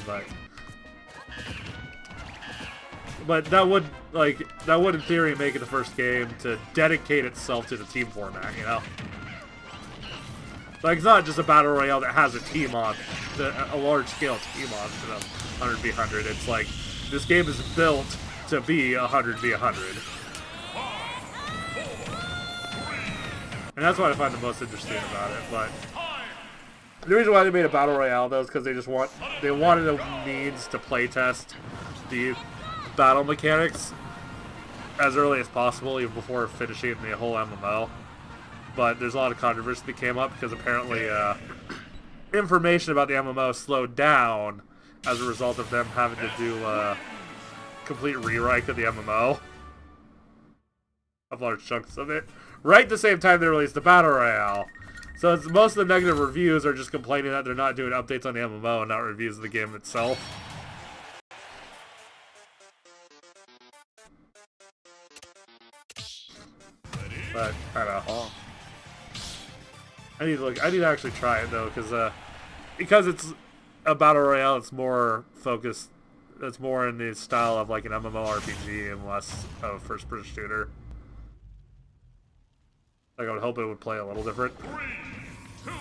but that would in theory make it the first game to dedicate itself to the team format, you know? Like, it's not just a battle royale that has a team on, a large-scale team on to the 100 v 100. It's like, this game is built to be 100 v 100. And that's what I find the most interesting about it, but... the reason why they made a Battle Royale, though, is because they wanted a means to playtest the battle mechanics as early as possible, even before finishing the whole MMO. But there's a lot of controversy that came up, because apparently information about the MMO slowed down as a result of them having to do a complete rewrite of the MMO. Of large chunks of it. Right at the same time they released the Battle Royale. So most of the negative reviews are just complaining that they're not doing updates on the MMO and not reviews of the game itself. But, I don't know. Oh. I need to actually try it, though, because it's a Battle Royale, it's more focused, it's more in the style of, like, an MMORPG and less of a first-person shooter. Like, I would hope it would play a little different. 3, 2,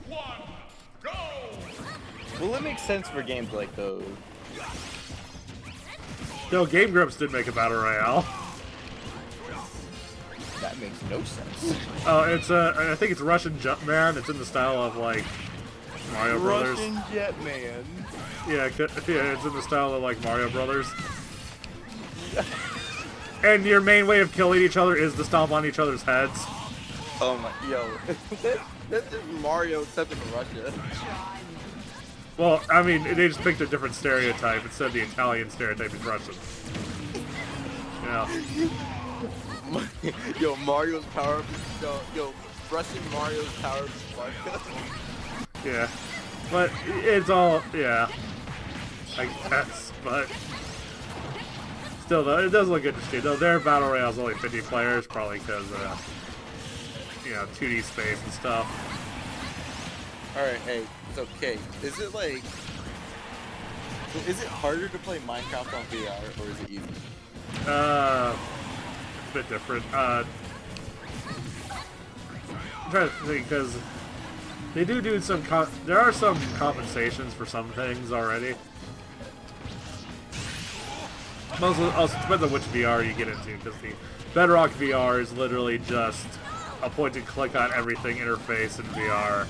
1, go! Well, it makes sense for games like those. No, Game Grumps did make a battle royale. That makes no sense. Oh, it's I think it's Russian Jumpman. It's in the style of like Mario Brothers. Russian Jetman. Yeah, it's in the style of like Mario Brothers. And your main way of killing each other is to stomp on each other's heads. Oh my, yo, that's just Mario except in Russia. Well, I mean, they just picked a different stereotype instead of the Italian stereotype is Russian. Yeah. Yo, Mario's power. Yo, Russian Mario's power. Yeah. But it's all, yeah. I guess, but still, though, it does look interesting. Though their battle royale's only 50 players, probably because, you know, 2D space and stuff. Alright, hey, it's okay. Is it like... Is it harder to play Minecraft on VR, or is it easy? It's a bit different. I'm trying to think, because they do some... there are some compensations for some things already. Also depends on which VR you get into, because the Bedrock VR is literally just a point-and-click on everything interface in VR,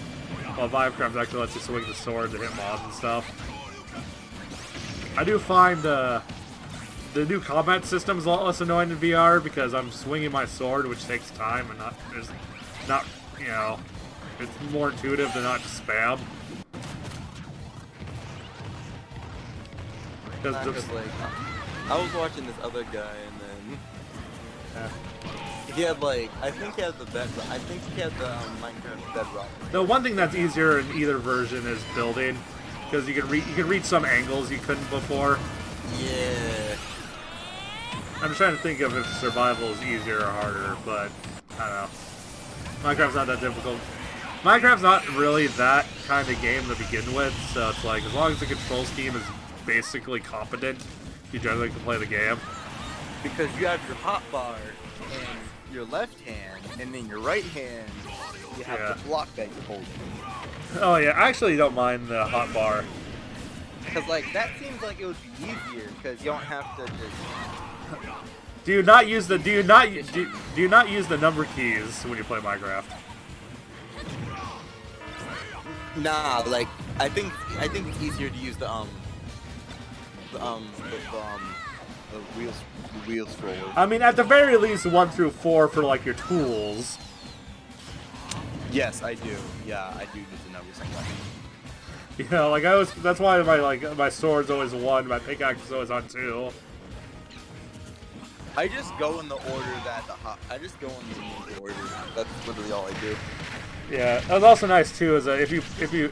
while Minecraft actually lets you swing the sword to hit mobs and stuff. I do find the new combat system is a lot less annoying in VR because I'm swinging my sword, which takes time, and not you know, it's more intuitive than not just spam. I was watching this other guy, and then he had like, I think he had the Bedrock. I think he had the Minecraft Bedrock. The one thing that's easier in either version is building, because you can reach some angles you couldn't before. Yeah. I'm trying to think of if survival is easier or harder, but I don't know. Minecraft's not that difficult. Minecraft's not really that kind of game to begin with, so it's like, as long as the control scheme is basically competent, you generally can play the game. Because you have your hotbar in your left hand, and then your right hand, you have the block that you're holding. Oh yeah, I actually don't mind the hotbar. Because like, that seems like it would be easier, because you don't have to just... Do you not use the number keys when you play Minecraft? Nah, like, I think it's easier to use the wheel scroller. I mean, at the very least, 1 through 4 for like your tools. Yes, I do. Yeah, I do use the numbers sometimes. You know, like that's why my sword's always 1, my pickaxe is always on 2. I just go in the order that I just go in the order. That's literally all I do. Yeah, that was also nice too. Is if you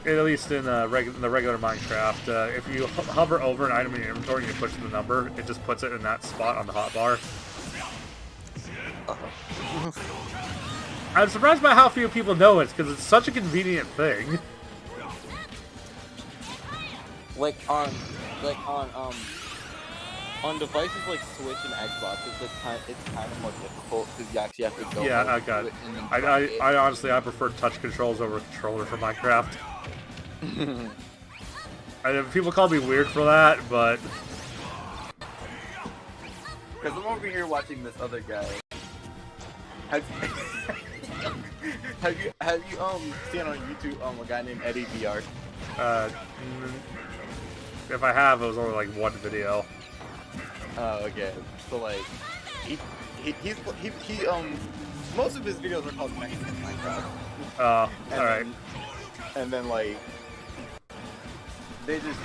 at least in the regular Minecraft, if you hover over an item in your inventory and you push the number, it just puts it in that spot on the hotbar. I'm surprised by how few people know it, because it's such a convenient thing. On devices like Switch and Xbox, it's kind of more difficult because you actually have to go. Yeah, I got it. I honestly I prefer touch controls over controller for Minecraft. People call me weird for that, but because I'm over here watching this other guy. Have you seen on YouTube a guy named Eddie VR? If I have, it was only like one video. Oh, okay. So like, he most of his videos are called Minecraft. Oh, alright. And then like, they just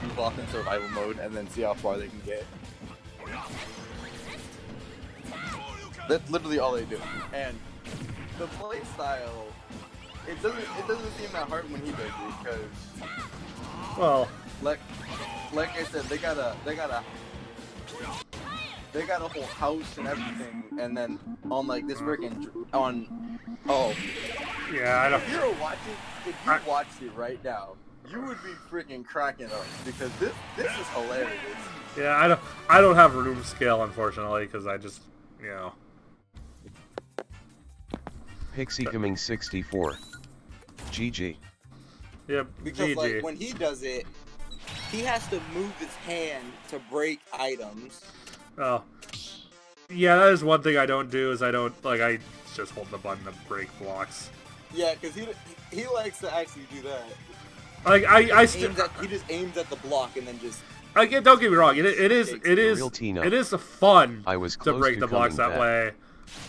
goof off in survival mode and then see how far they can get. That's literally all they do. And the play style, it doesn't seem that hard when he does it, because, well, like I said, they got a whole house and everything, and then on like this freaking yeah, I don't. If you watched it right now, you would be freaking cracking up, because this is hilarious. Yeah, I don't have room scale, unfortunately, because I just, you know. PixieGaming 64. GG. Yep. Because GG. like when he does it, he has to move his hand to break items. Oh. Yeah, that is one thing I don't do, is I just hold the button to break blocks. Yeah, because he likes to actually do that. Like, He just aims at the block and then just... Don't get me wrong, it is fun to break the blocks that way.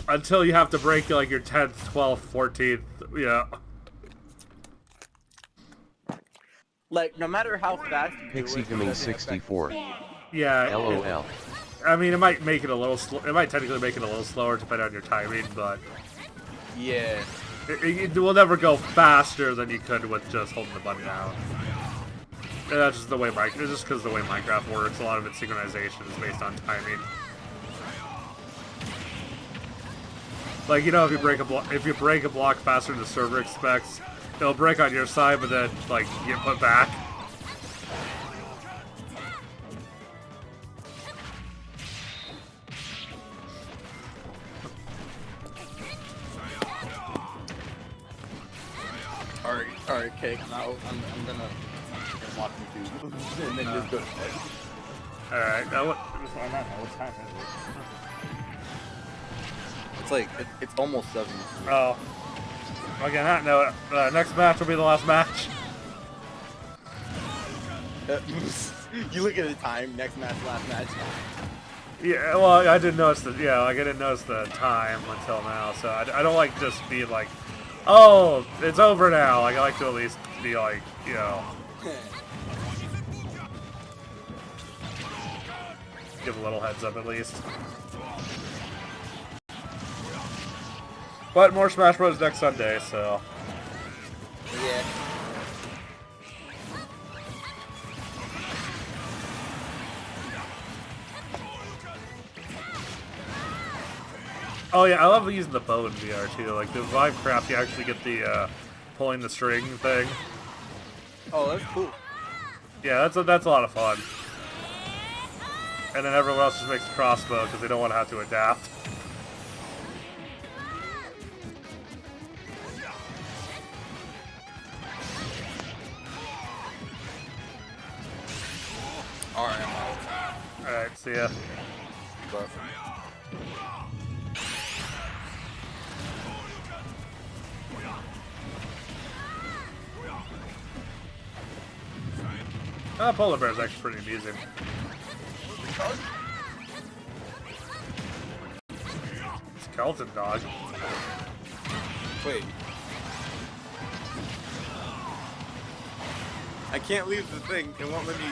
Until you have to break, like, your 10th, 12th, 14th, yeah. Like, no matter how fast you do it... Pixie 64. Yeah. LOL. I mean, it might make it a little it might technically make it a little slower depending on your timing, but... Yeah. It will never go faster than you could with just holding the button down. And that's just the way it's just because the way Minecraft works. A lot of its synchronization is based on timing. Like, you know, if you break a block faster than the server expects, it'll break on your side, but then like you get put back. Alright, Cake, now I'm gonna watch YouTube and then just go to sleep. Alright, now what time is it? It's almost 7. Oh. Okay, on that note, next match will be the last match. You look at the time, next match, last match. Yeah, well, I didn't notice I didn't notice the time until now, so I don't like just being like, oh, it's over now. Like, I like to at least be like, you know, give a little heads up at least. But more Smash Bros. Next Sunday, so. Yeah. Oh yeah, I love using the bow in VR too. Like the LinkCraft, you actually get the pulling the string thing. Oh, that's cool. Yeah, that's a lot of fun. And then everyone else just makes a crossbow because they don't want to have to adapt. Alright, I'm out. Alright, see ya. But... Polar Bear is actually pretty amusing. Skeleton dog. Wait. I can't leave the thing. It won't let me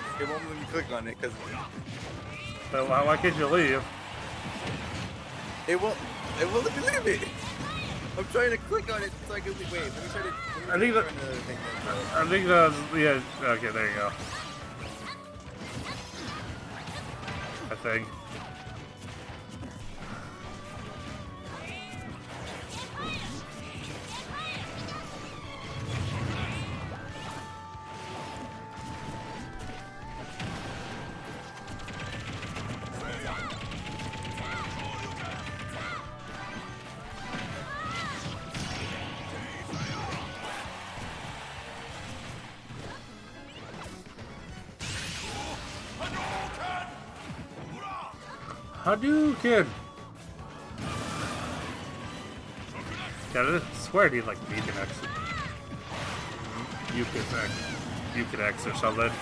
click on it because So why can't you leave? it won't let me leave it. I'm trying to click on it so I can leave. Wait, let me try to I think that was, yeah, okay, there you go. I think. Hadouken! God, I swear I need like Beacon X. Beacon X or something. Let's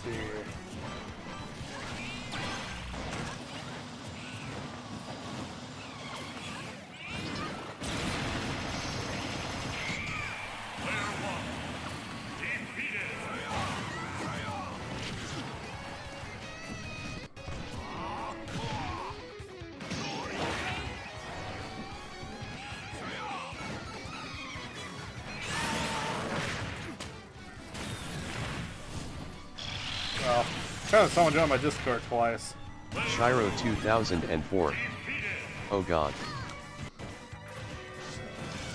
see. Well, kind of someone joined my Discord twice. Shiro 2004. Oh god.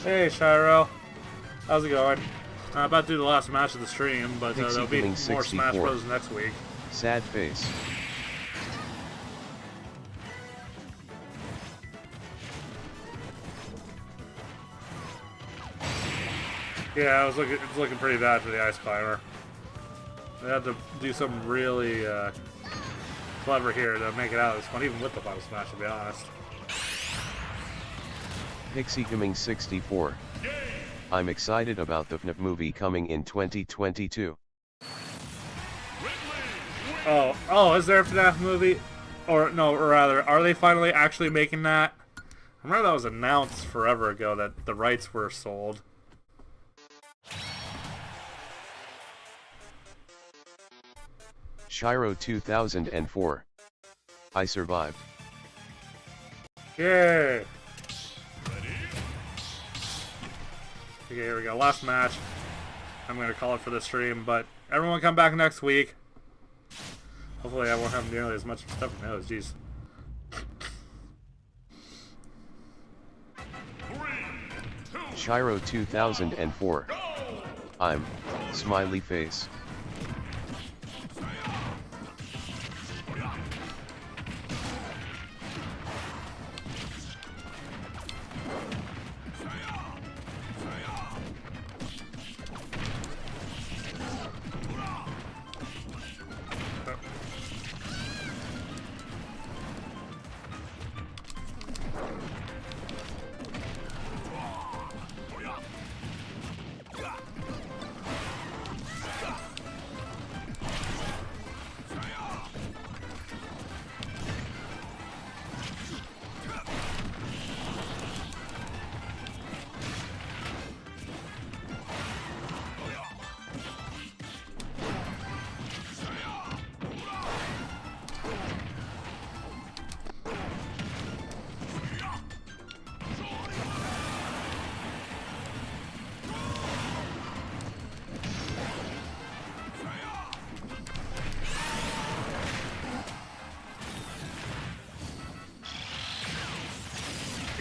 Hey Shiro, how's it going? About to do the last match of the stream, but there'll be more Smash Bros. Next week. Sad face. Yeah, it's looking pretty bad for the Ice Climber. They have to do something really clever here to make it out of this one, even with the Final Smash, to be honest. epzer 64. I'm excited about the FNAF movie coming in 2022. Oh, is there a FNAF movie? Or, no, or rather, are they finally actually making that? I remember that was announced forever ago that the rights were sold. Shiro 2004. I survived. Yay! Okay, here we go. Last match. I'm going to call it for the stream, but everyone come back next week. Hopefully I won't have nearly as much stuff in my nose. Jeez. 3, 2, Shiro 2004. I'm smiley face.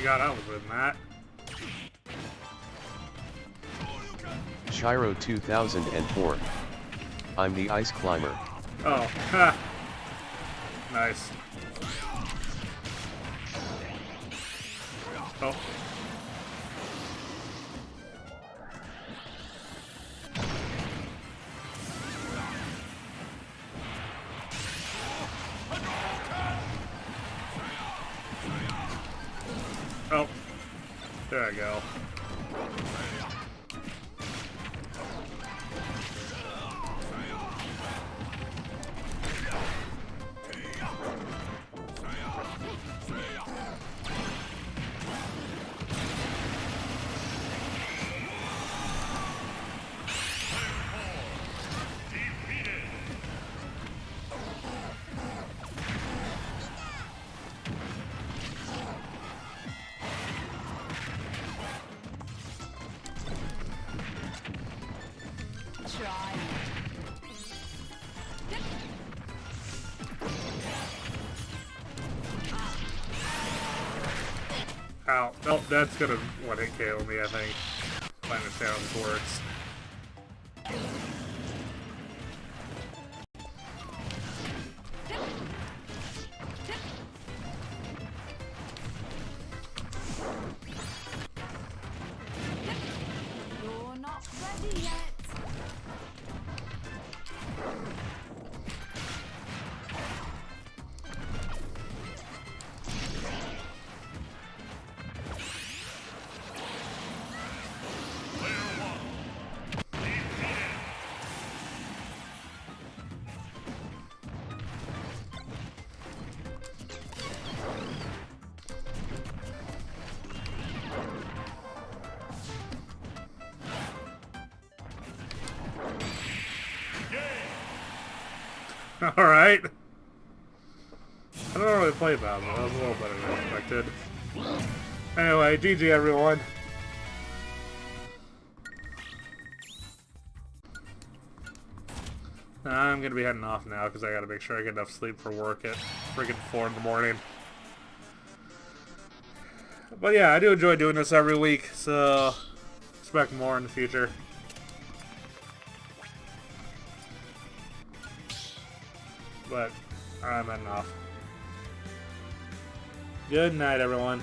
God, I was with that. Shiro 2004. I'm the Ice Climber. Oh, ha! Nice. Oh. Oh, there I go. Ow. Oh, that's gonna one-hit KO me, I think. If I understand how this works. You're not ready yet. Alright. I don't really play that, but that was a little better than I expected. Anyway, GG everyone. I'm gonna be heading off now because I gotta make sure I get enough sleep for work at friggin' 4 in the morning. But yeah, I do enjoy doing this every week, so expect more in the future. but I'm enough. Good night, everyone.